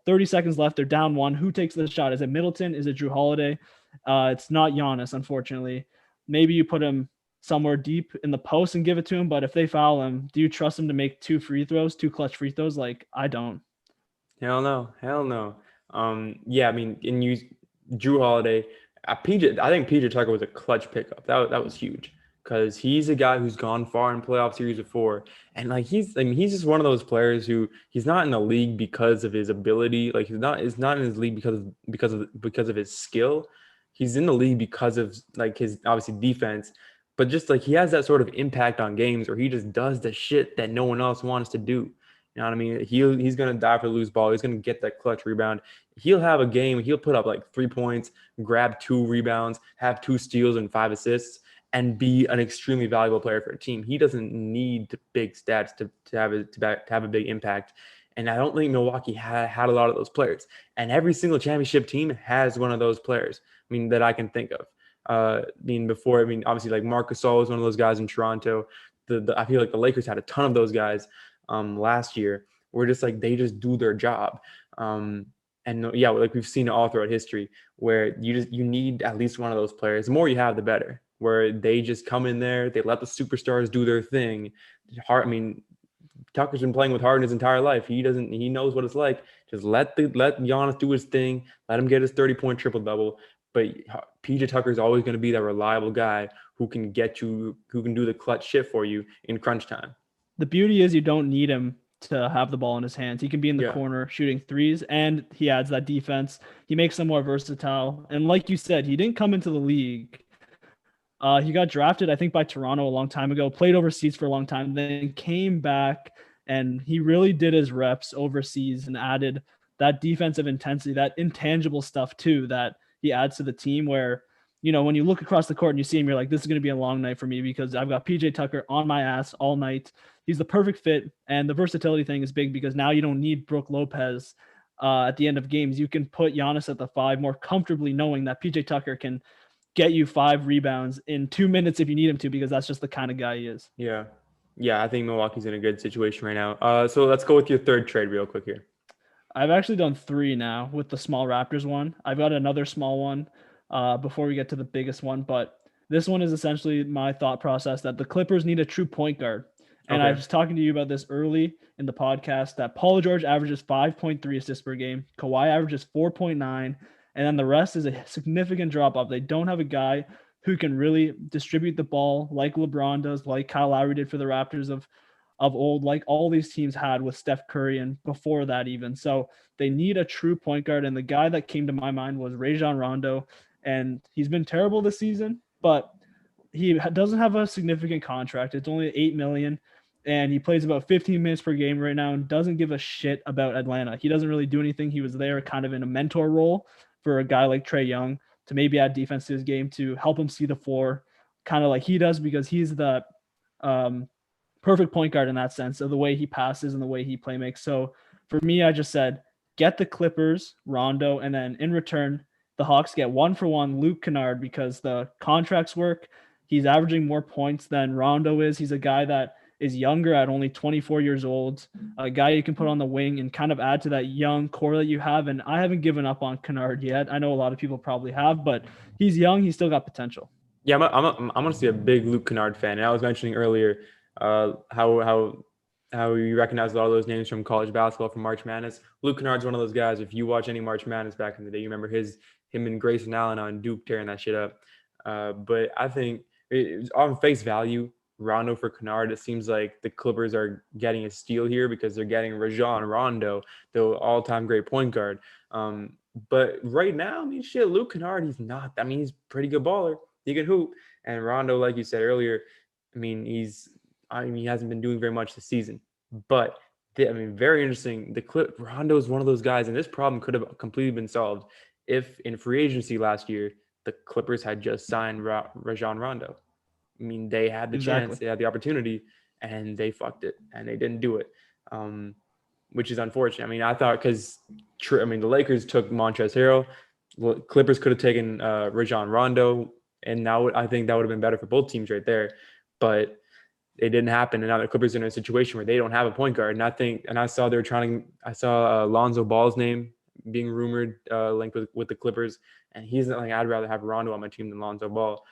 B: 30 seconds left, they're down one. Who takes the shot? Is it Middleton? Is it Drew Holiday? It's not Giannis, unfortunately. Maybe you put him somewhere deep in the post and give it to him. But if they foul him, do you trust him to make two clutch free throws? Like, I don't.
A: Hell no. Hell no. Yeah, I mean, and you, Drew Holiday, PJ, I think PJ Tucker was a clutch pickup. That was huge because he's a guy who's gone far in playoff series before, and like I mean, he's just one of those players who he's not in the league because of his ability. Like he's not in his league because of his skill. He's in the league because of like his obviously defense, but just like he has that sort of impact on games where he just does the shit that no one else wants to do. You know what I mean? He's gonna die for the loose ball. He's gonna get that clutch rebound. He'll have a game. He'll put up like 3 points, grab 2 rebounds, have 2 steals and 5 assists, and be an extremely valuable player for a team. He doesn't need big stats to have a big impact. And I don't think Milwaukee had a lot of those players. And every single championship team has one of those players. I mean, that I can think of. Obviously, like Marc Gasol was one of those guys in Toronto. I feel like the Lakers had a ton of those guys last year. Where just like they just do their job. And yeah, like we've seen it all throughout history, where you need at least one of those players. The more you have, the better. Where they just come in there, they let the superstars do their thing. Tucker's been playing with Harden his entire life. He knows what it's like. Just let Giannis do his thing. Let him get his 30-point triple double. But PJ Tucker is always going to be that reliable guy who can do the clutch shit for you in crunch time.
B: The beauty is you don't need him to have the ball in his hands. He can be in the
A: Yeah.
B: corner shooting threes, and he adds that defense. He makes them more versatile. And like you said, he didn't come into the league. He got drafted, I think, by Toronto a long time ago, played overseas for a long time, then came back, and he really did his reps overseas and added that defensive intensity, that intangible stuff too, that he adds to the team where, when you look across the court and you see him, you're like, this is going to be a long night for me because I've got PJ Tucker on my ass all night. He's the perfect fit. And the versatility thing is big because now you don't need Brook Lopez at the end of games. You can put Giannis at the 5 more comfortably, knowing that PJ Tucker can get you 5 rebounds in 2 minutes if you need him to, because that's just the kind of guy he is.
A: Yeah. Yeah, I think Milwaukee's in a good situation right now. So let's go with your third trade real quick here.
B: I've actually done 3 now with the small Raptors one. I've got another small one before we get to the biggest one, but this one is essentially my thought process that the Clippers need a true point guard. And I
A: Okay.
B: was talking to you about this early in the podcast that Paul George averages 5.3 assists per game. Kawhi averages 4.9. And then the rest is a significant drop off. They don't have a guy who can really distribute the ball like LeBron does, like Kyle Lowry did for the Raptors of old, like all these teams had with Steph Curry and before that even. So they need a true point guard. And the guy that came to my mind was Rajon Rondo. And he's been terrible this season, but he doesn't have a significant contract. It's only $8 million. And he plays about 15 minutes per game right now and doesn't give a shit about Atlanta. He doesn't really do anything. He was there kind of in a mentor role for a guy like Trae Young to maybe add defense to his game to help him see the floor, kind of like he does, because he's the perfect point guard in that sense of the way he passes and the way he play makes. So for me, I just said, get the Clippers, Rondo, and then in return, the Hawks get 1-for-1 Luke Kennard because the contracts work. He's averaging more points than Rondo is. He's a guy that is younger at only 24 years old, a guy you can put on the wing and kind of add to that young core that you have. And I haven't given up on Kennard yet. I know a lot of people probably have, but he's young. He's still got potential.
A: Yeah, I'm honestly a big Luke Kennard fan. And I was mentioning earlier how you recognize a lot of those names from college basketball from March Madness. Luke Kennard's one of those guys. If you watch any March Madness back in the day, you remember him and Grayson Allen on Duke tearing that shit up. But I think on face value, Rondo for Kennard. It seems like the Clippers are getting a steal here because they're getting Rajon Rondo, the all-time great point guard. But right now, I mean, shit, Luke Kennard, he's not. I mean, he's a pretty good baller. He can hoop. And Rondo, like you said earlier, I mean, he hasn't been doing very much this season. But very interesting. Rondo is one of those guys, and this problem could have completely been solved if in free agency last year the Clippers had just signed Rajon Rondo. I mean, they had the chance,
B: Exactly.
A: they had the opportunity, and they fucked it, and they didn't do it, which is unfortunate. I mean, I thought because the Lakers took Montrezl Harrell, Clippers could have taken Rajon Rondo, and now I think that would have been better for both teams right there, but it didn't happen, and now the Clippers are in a situation where they don't have a point guard, and I saw I saw Lonzo Ball's name being rumored linked with the Clippers, and he's not like I'd rather have Rondo on my team than Lonzo Ball.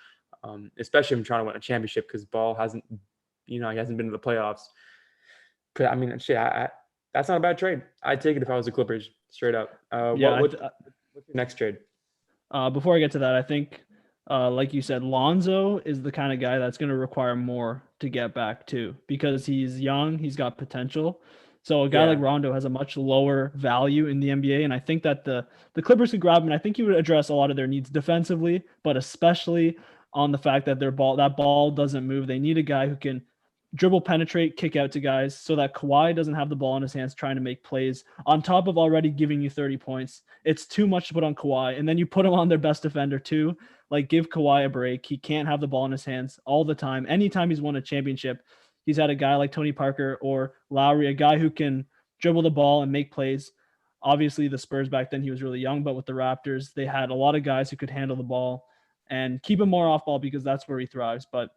A: Especially if I'm trying to win a championship because Ball hasn't, he hasn't been to the playoffs. But I mean, shit, that's not a bad trade. I'd take it if I was the Clippers, straight up.
B: Yeah.
A: What's your next trade?
B: Before I get to that, I think, like you said, Lonzo is the kind of guy that's going to require more to get back to because he's young, he's got potential. So a guy like
A: Yeah,
B: Rondo has a much lower value in the NBA, and I think that the Clippers could grab him. And I think he would address a lot of their needs defensively, but especially on the fact that that ball doesn't move. They need a guy who can dribble, penetrate, kick out to guys so that Kawhi doesn't have the ball in his hands trying to make plays on top of already giving you 30 points. It's too much to put on Kawhi. And then you put him on their best defender too. Like, give Kawhi a break. He can't have the ball in his hands all the time. Anytime he's won a championship, he's had a guy like Tony Parker or Lowry, a guy who can dribble the ball and make plays. Obviously, the Spurs back then, he was really young, but with the Raptors, they had a lot of guys who could handle the ball and keep him more off ball because that's where he thrives. But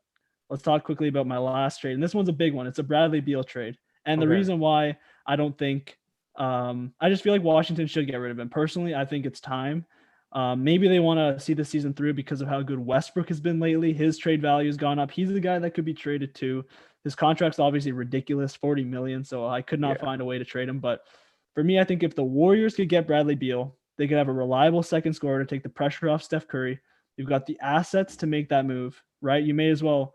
B: let's talk quickly about my last trade. And this one's a big one. It's a Bradley Beal trade. And the
A: okay.
B: reason why I don't think, I just feel like Washington should get rid of him. Personally, I think it's time. Maybe they want to see the season through because of how good Westbrook has been lately. His trade value has gone up. He's the guy that could be traded to. His contract's obviously ridiculous, $40 million. So I could not
A: Yeah,
B: find a way to trade him. But for me, I think if the Warriors could get Bradley Beal, they could have a reliable second scorer to take the pressure off Steph Curry. You've got the assets to make that move, right? You may as well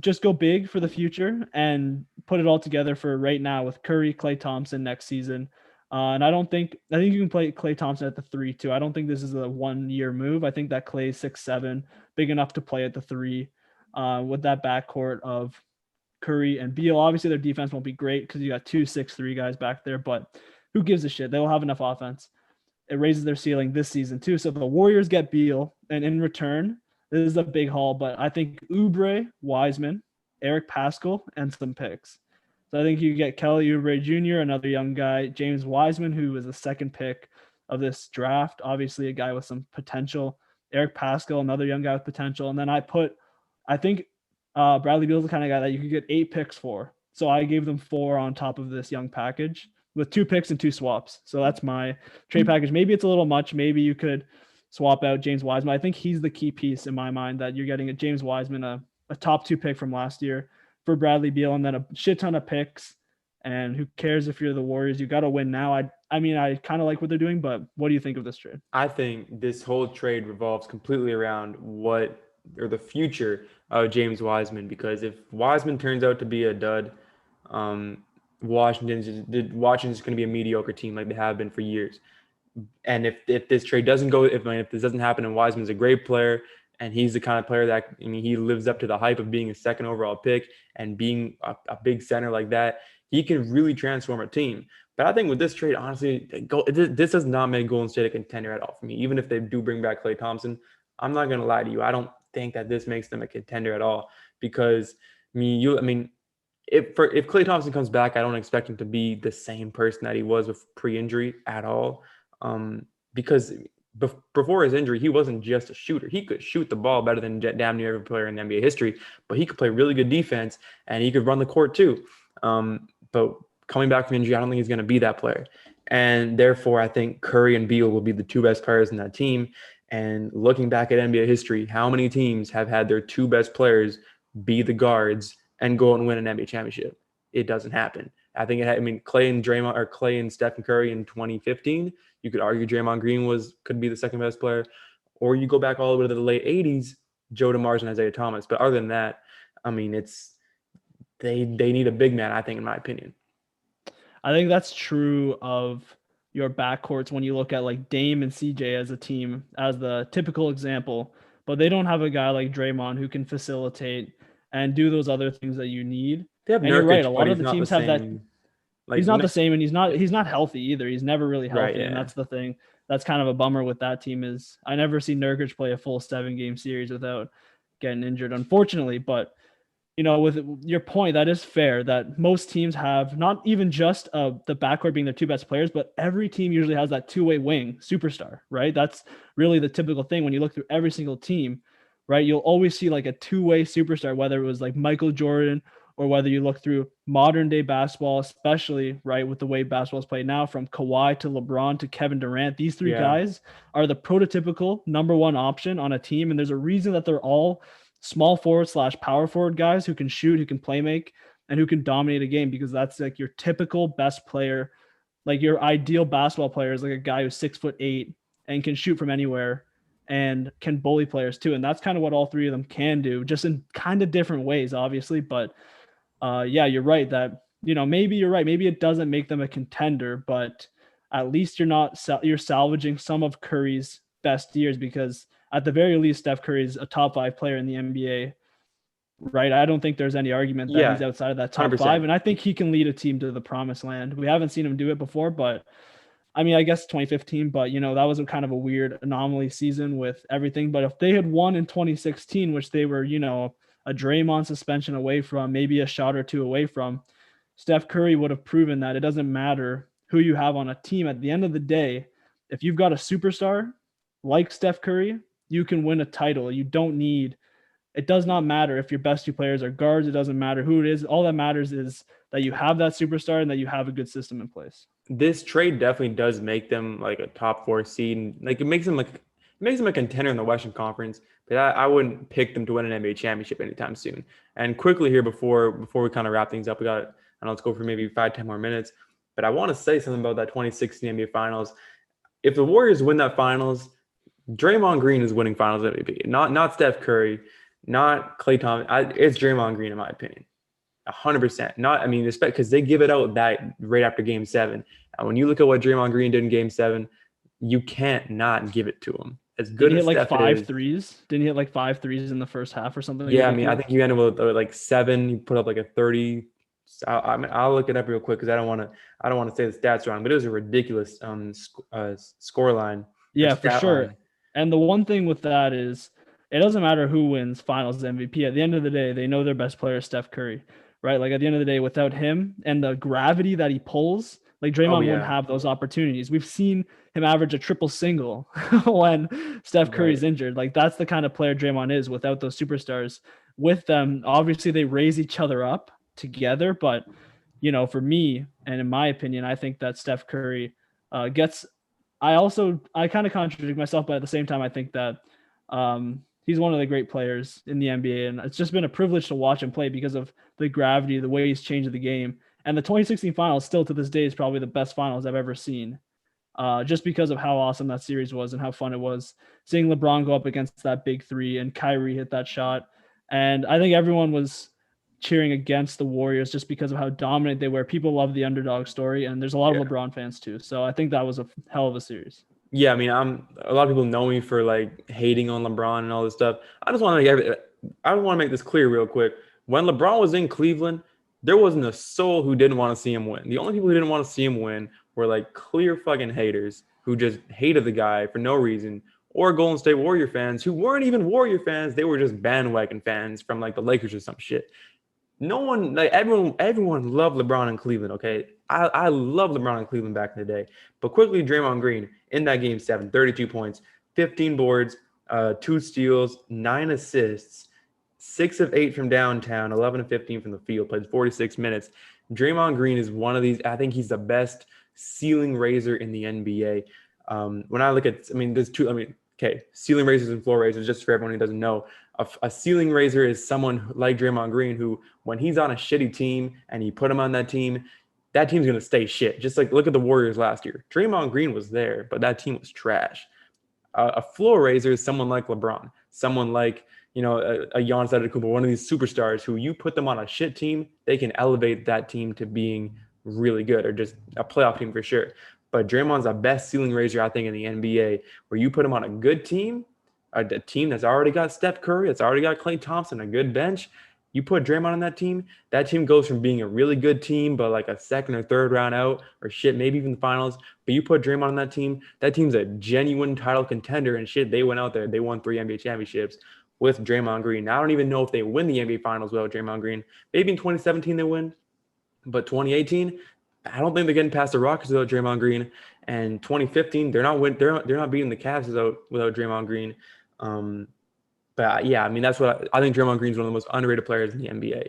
B: just go big for the future and put it all together for right now with Curry, Klay Thompson next season. And I think you can play Klay Thompson at the 3 too. I don't think this is a 1-year move. I think that Klay's 6'7", big enough to play at the 3 with that backcourt of Curry and Beal. Obviously, their defense won't be great because you got 2 6'3" guys back there, but who gives a shit? They'll have enough offense. It raises their ceiling this season too. So the Warriors get Beal, and in return, this is a big haul, but I think Oubre, Wiseman, Eric Pascal, and some picks. So I think you get Kelly Oubre Jr., another young guy, James Wiseman, who was the second pick of this draft, obviously a guy with some potential, Eric Pascal, another young guy with potential. And then I think Bradley Beal's the kind of guy that you could get 8 picks for. So I gave them 4 on top of this young package with 2 picks and 2 swaps. So that's my trade package. Maybe it's a little much. Maybe you could swap out James Wiseman. I think he's the key piece in my mind that you're getting a James Wiseman, a top 2 pick from last year for Bradley Beal, and then a shit ton of picks. And who cares if you're the Warriors? You got to win now. I mean, I kind of like what they're doing, but what do you think of this trade?
A: I think this whole trade revolves completely around the future of James Wiseman, because if Wiseman turns out to be a dud, Washington's going to be a mediocre team like they have been for years. And if this trade doesn't go, if this doesn't happen, and Wiseman's a great player, and he's the kind of player that, he lives up to the hype of being a second overall pick and being a big center like that, he can really transform a team. But I think with this trade, honestly, this does not make Golden State a contender at all for me. Even if they do bring back Klay Thompson, I'm not going to lie to you. I don't think that this makes them a contender at all, because if Klay Thompson comes back, I don't expect him to be the same person that he was with pre-injury at all. Because before his injury, he wasn't just a shooter. He could shoot the ball better than damn near every player in NBA history, but he could play really good defense and he could run the court too. But coming back from injury, I don't think he's going to be that player. And therefore, I think Curry and Beal will be the 2 best players in that team. And looking back at NBA history, how many teams have had their 2 best players be the guards and go and win an NBA championship? It doesn't happen. I think Klay and Stephen Curry in 2015. You could argue Draymond Green could be the second best player, or you go back all the way to the late 80s, Joe DeMars and Isaiah Thomas. But other than that, I mean, they need a big man, I think, in my opinion.
B: I think that's true of your backcourts when you look at like Dame and CJ as a team, as the typical example, but they don't have a guy like Draymond who can facilitate and do those other things that you need.
A: They have
B: And you're right, a
A: Nurkic, but
B: lot of
A: he's
B: the
A: not the
B: teams have that.
A: same.
B: He's
A: Like,
B: not the same, and he's not healthy either. He's never really
A: right,
B: healthy, and
A: yeah.
B: that's the thing. That's kind of a bummer with that team is I never see Nurkic play a full 7 game series without getting injured, unfortunately. But with your point, that is fair that most teams have not even just the backcourt being their two best players, but every team usually has that two-way wing superstar, right? That's really the typical thing when you look through every single team, right? You'll always see like a two-way superstar, whether it was like Michael Jordan or whether you look through modern day basketball, especially right with the way basketball is played now, from Kawhi to LeBron to Kevin Durant. These three
A: Yeah.
B: guys are the prototypical number one option on a team, and there's a reason that they're all small forward / power forward guys who can shoot, who can play make, and who can dominate a game, because that's like your typical best player. Like your ideal basketball player is like a guy who's 6'8" and can shoot from anywhere and can bully players too. And that's kind of what all three of them can do, just in kind of different ways, obviously. But yeah, you're right that, maybe you're right. Maybe it doesn't make them a contender, but at least you're salvaging some of Curry's best years, because at the very least, Steph Curry is a top 5 player in the NBA, right? I don't think there's any argument that he's
A: Yeah.
B: outside of that top 5.
A: 100%.
B: And I think he can lead a team to the promised land. We haven't seen him do it before, but I mean, I guess 2015, but that was a kind of a weird anomaly season with everything. But if they had won in 2016, which they were, a Draymond suspension away from, maybe a shot or two away from, Steph Curry would have proven that it doesn't matter who you have on a team. At the end of the day, if you've got a superstar like Steph Curry, you can win a title. It does not matter if your best two players are guards. It doesn't matter who it is. All that matters is that you have that superstar and that you have a good system in place.
A: This trade definitely does make them like a top 4 seed. And, like, it makes them a contender in the Western Conference. But I wouldn't pick them to win an NBA championship anytime soon. And quickly here, before we kind of wrap things up, let's go for maybe 5-10 more minutes. But I want to say something about that 2016 NBA Finals. If the Warriors win that Finals, Draymond Green is winning Finals MVP. Not Steph Curry, not Klay Thompson. It's Draymond Green in my opinion. 100%. Not, I mean, because they give it out that right after Game 7. And when you look at what Draymond Green did in Game 7, you can't not give it to him. As good
B: Didn't he
A: as
B: hit like
A: Steph
B: five
A: is.
B: threes? Didn't he hit like 5 threes in the first half or something
A: Yeah, I mean, I
B: ridiculous?
A: think you ended with like 7. You put up like a 30. I'll look it up real quick because I don't want to say the stats wrong, but it was a ridiculous score line or
B: Yeah, for
A: stat
B: sure.
A: line.
B: And the one thing with that is it doesn't matter who wins finals MVP. At the end of the day, they know their best player is Steph Curry, right? Like at the end of the day, without him and the gravity that he pulls, like
A: Oh
B: Draymond wouldn't
A: yeah,
B: have those opportunities. We've seen him average a triple single when Steph Curry's
A: right.
B: injured. Like that's the kind of player Draymond is without those superstars. With them, obviously they raise each other up together, but for me and in my opinion, I think that Steph Curry gets I kind of contradict myself, but at the same time, I think that he's one of the great players in the NBA, and it's just been a privilege to watch him play because of the gravity, the way he's changed the game. And the 2016 finals, still to this day, is probably the best finals I've ever seen, just because of how awesome that series was and how fun it was seeing LeBron go up against that big three and Kyrie hit that shot. And I think everyone was cheering against the Warriors just because of how dominant they were. People love the underdog story, and there's a lot of
A: Yeah.
B: LeBron fans too. So I think that was a hell of a series.
A: Yeah, I mean, a lot of people know me for like hating on LeBron and all this stuff. I want to make this clear real quick. When LeBron was in Cleveland, there wasn't a soul who didn't want to see him win. The only people who didn't want to see him win were like clear fucking haters who just hated the guy for no reason, or Golden State Warrior fans who weren't even Warrior fans. They were just bandwagon fans from like the Lakers or some shit. No one, like everyone loved LeBron in Cleveland. Okay, I love LeBron in Cleveland back in the day. But quickly, Draymond Green in that Game 7, 32 points, 15 boards, 2 steals, 9 assists, 6 of 8 from downtown, 11 of 15 from the field. Played 46 minutes. Draymond Green is one of these. I think he's the best ceiling raiser in the NBA. When I look at, I mean, there's two. I mean, okay, ceiling raisers and floor raisers. Just for everyone who doesn't know, a ceiling raiser is someone like Draymond Green who, when he's on a shitty team and you put him on that team's going to stay shit. Just like look at the Warriors last year. Draymond Green was there, but that team was trash. A floor raiser is someone like LeBron, someone like a Giannis Antetokounmpo, one of these superstars who you put them on a shit team, they can elevate that team to being really good or just a playoff team for sure. But Draymond's the best ceiling raiser, I think, in the NBA, where you put him on a good team, a team that's already got Steph Curry, that's already got Klay Thompson, a good bench. You put Draymond on that team goes from being a really good team, but like a second or third round out or shit, maybe even the finals. But you put Draymond on that team's a genuine title contender and shit. They went out there, they won 3 NBA championships with Draymond Green. Now, I don't even know if they win the NBA finals without Draymond Green. Maybe in 2017 they win, but 2018, I don't think they're getting past the Rockets without Draymond Green. And 2015, they're not beating the Cavs without Draymond Green. But yeah, I mean, that's what I think. Draymond Green's one of the most underrated players in the NBA.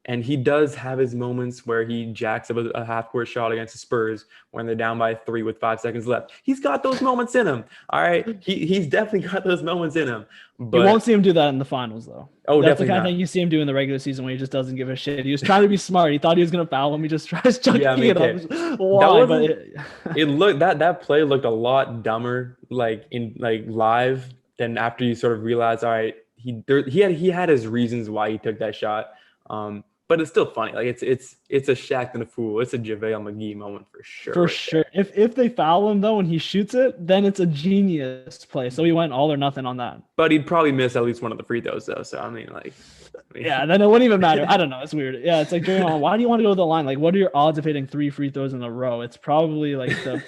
A: And he does have his moments where he jacks up a half-court shot against the Spurs when they're down by 3 with 5 seconds left. He's got those moments in him. All right, he's definitely got those moments in him. But
B: you won't see him do that in the finals, though.
A: Oh,
B: that's the
A: definitely
B: kind of
A: not.
B: thing you see him do in the regular season when he just doesn't give a shit. He was trying to be smart. He thought he was gonna foul him. He just tries chucking it up. Why? But
A: it looked that play looked a lot dumber, like in like live, than after you sort of realize, all right, he had his reasons why he took that shot. But it's still funny. Like it's a Shaq and a fool. It's a JaVale McGee moment for sure.
B: For sure. If they foul him though and he shoots it, then it's a genius play. So he went all or nothing on that.
A: But he'd probably miss at least one of the free throws though. So I mean,
B: yeah, then it wouldn't even matter. I don't know. It's weird. Yeah, it's like Draymond, why do you want to go to the line? Like, what are your odds of hitting 3 free throws in a row? It's probably like the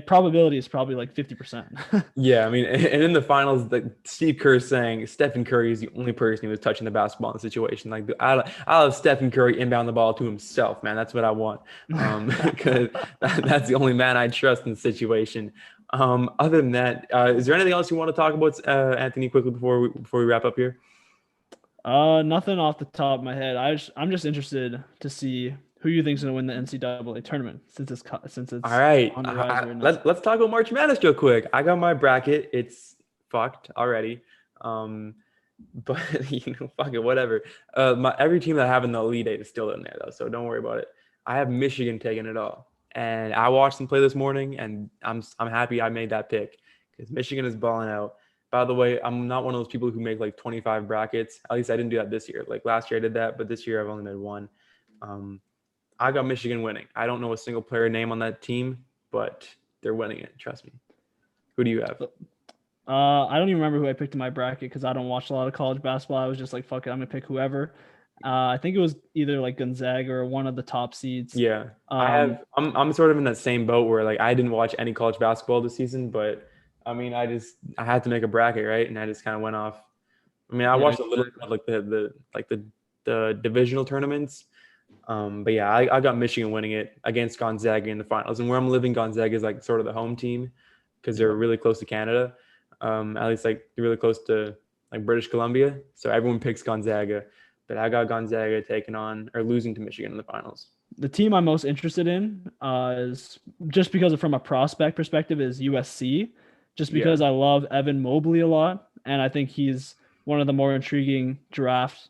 B: probability is probably like 50%.
A: Yeah, I mean, and in the finals, Steve Kerr saying Stephen Curry is the only person who was touching the basketball in the situation. Like, I'll have Stephen Curry inbound the ball to himself, man. That's what I want, because that's the only man I trust in the situation. Other than that, is there anything else you want to talk about, Anthony, quickly before we wrap up here?
B: Nothing off the top of my head. I'm just interested to see who you think's going to win the NCAA tournament since it's
A: all right.
B: On the rise right now.
A: Let's talk about March Madness real quick. I got my bracket. It's fucked already. But fuck it, whatever. Every team that I have in the Elite Eight is still in there though, so don't worry about it. I have Michigan taking it all, and I watched them play this morning, and I'm happy I made that pick because Michigan is balling out. By the way, I'm not one of those people who make like 25 brackets. At least I didn't do that this year. Like last year I did that, but this year I've only made one. I got Michigan winning. I don't know a single player name on that team, but they're winning it. Trust me. Who do you have?
B: I don't even remember who I picked in my bracket because I don't watch a lot of college basketball. I was just like, fuck it, I'm gonna pick whoever. I think it was either like Gonzaga or one of the top seeds.
A: Yeah, I'm sort of in that same boat where like I didn't watch any college basketball this season, but I mean I had to make a bracket, right? And I just kind of went off. I mean I watched a little bit of like the divisional tournaments. But yeah, I got Michigan winning it against Gonzaga in the finals. And where I'm living, Gonzaga is like sort of the home team because they're really close to Canada. At least like they're really close to like British Columbia. So everyone picks Gonzaga. But I got Gonzaga losing to Michigan in the finals.
B: The team I'm most interested in is just because from a prospect perspective is USC. Just because I love Evan Mobley a lot. And I think he's one of the more intriguing draft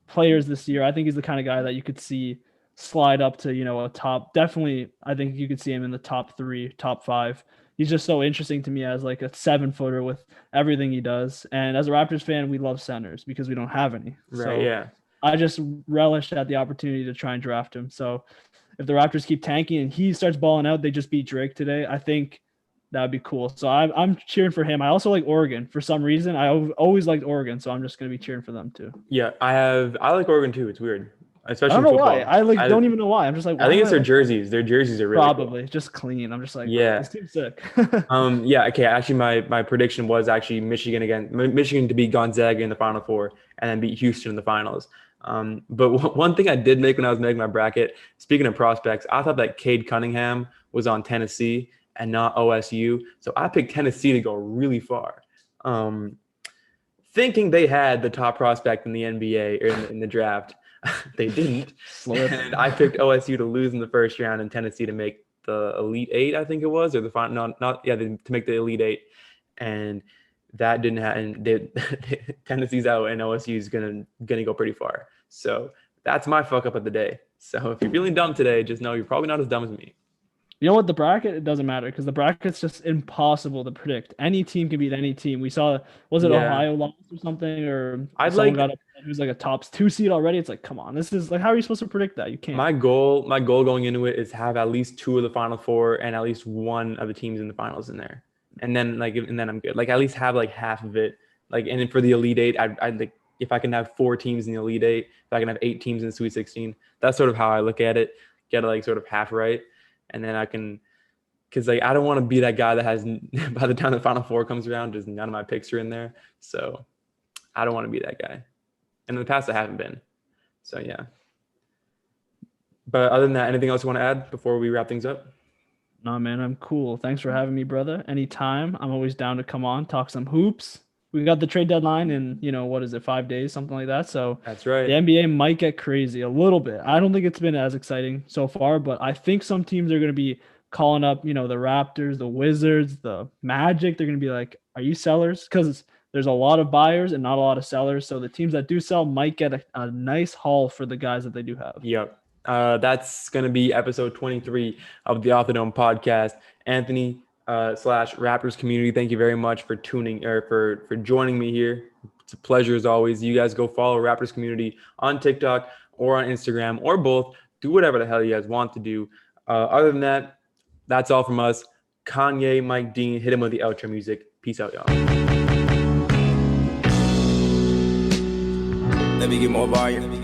B: players this year. I think he's the kind of guy that you could see slide up to, a top. Definitely, I think you could see him in the top 3, top 5. He's just so interesting to me as like a 7-footer with everything he does. And as a Raptors fan, we love centers because we don't have any.
A: Right.
B: So
A: yeah.
B: I just relish at the opportunity to try and draft him. So if the Raptors keep tanking and he starts balling out, they just beat Drake today. I think that would be cool. So I'm cheering for him. I also like Oregon for some reason. I always liked Oregon, so I'm just going to be cheering for them too.
A: Yeah, I like Oregon too. It's weird, especially
B: I don't know why. I don't even know why. I'm just like,
A: I think it's their jerseys. Their jerseys are really
B: probably
A: cool.
B: Just clean. I'm just like,
A: yeah,
B: this team's sick.
A: Yeah. Okay. Actually, my prediction was actually Michigan to beat Gonzaga in the Final Four and then beat Houston in the finals. But one thing I did make when I was making my bracket, speaking of prospects, I thought that Cade Cunningham was on Tennessee and not OSU. So I picked Tennessee to go really far, thinking they had the top prospect in the NBA or in the draft. They didn't. And I picked OSU to lose in the first round and Tennessee to make the Elite Eight, I think it was, or the final, to make the Elite Eight. And that didn't happen. Tennessee's out and OSU is gonna go pretty far. So that's my fuck up of the day. So if you're feeling dumb today, just know you're probably not as dumb as me.
B: You know what? The bracket, it doesn't matter because the bracket's just impossible to predict. Any team can beat any team. We saw, was it
A: Yeah.
B: Ohio lost or something, or
A: I'd
B: someone
A: like
B: got up who's like a top two seed already? It's like, come on, this is like, how are you supposed to predict that? You can't.
A: my goal going into it is have at least two of the final four and at least one of the teams in the finals in there. And then I'm good. Like at least have like half of it. Like and then for the Elite Eight, I'd like if I can have four teams in the Elite Eight, if I can have eight teams in the Sweet 16, that's sort of how I look at it. Get it like sort of half right. And then I can because like I don't want to be that guy that has by the time the Final Four comes around, just none of my picks are in there. So I don't want to be that guy. And in the past I haven't been. So yeah. But other than that, anything else you want to add before we wrap things up?
B: No, man, I'm cool. Thanks for having me, brother. Anytime. I'm always down to come on, talk some hoops. We got the trade deadline in, what is it, 5 days, something like that. So
A: That's right.
B: the NBA might get crazy a little bit. I don't think it's been as exciting so far, but I think some teams are going to be calling up, the Raptors, the Wizards, the Magic. They're going to be like, are you sellers? Because there's a lot of buyers and not a lot of sellers. So the teams that do sell might get a nice haul for the guys that they do have.
A: Yep. That's going to be episode 23 of the OffTheDome podcast. Anthony slash Raptors community, thank you very much for tuning or for joining me here. It's a pleasure as always. You guys go follow Raptors community on TikTok or on Instagram or both. Do whatever the hell you guys want to do. Other than that, that's all from us. Kanye, Mike Dean, hit him with the outro music. Peace out, y'all.
C: Let me get more volume.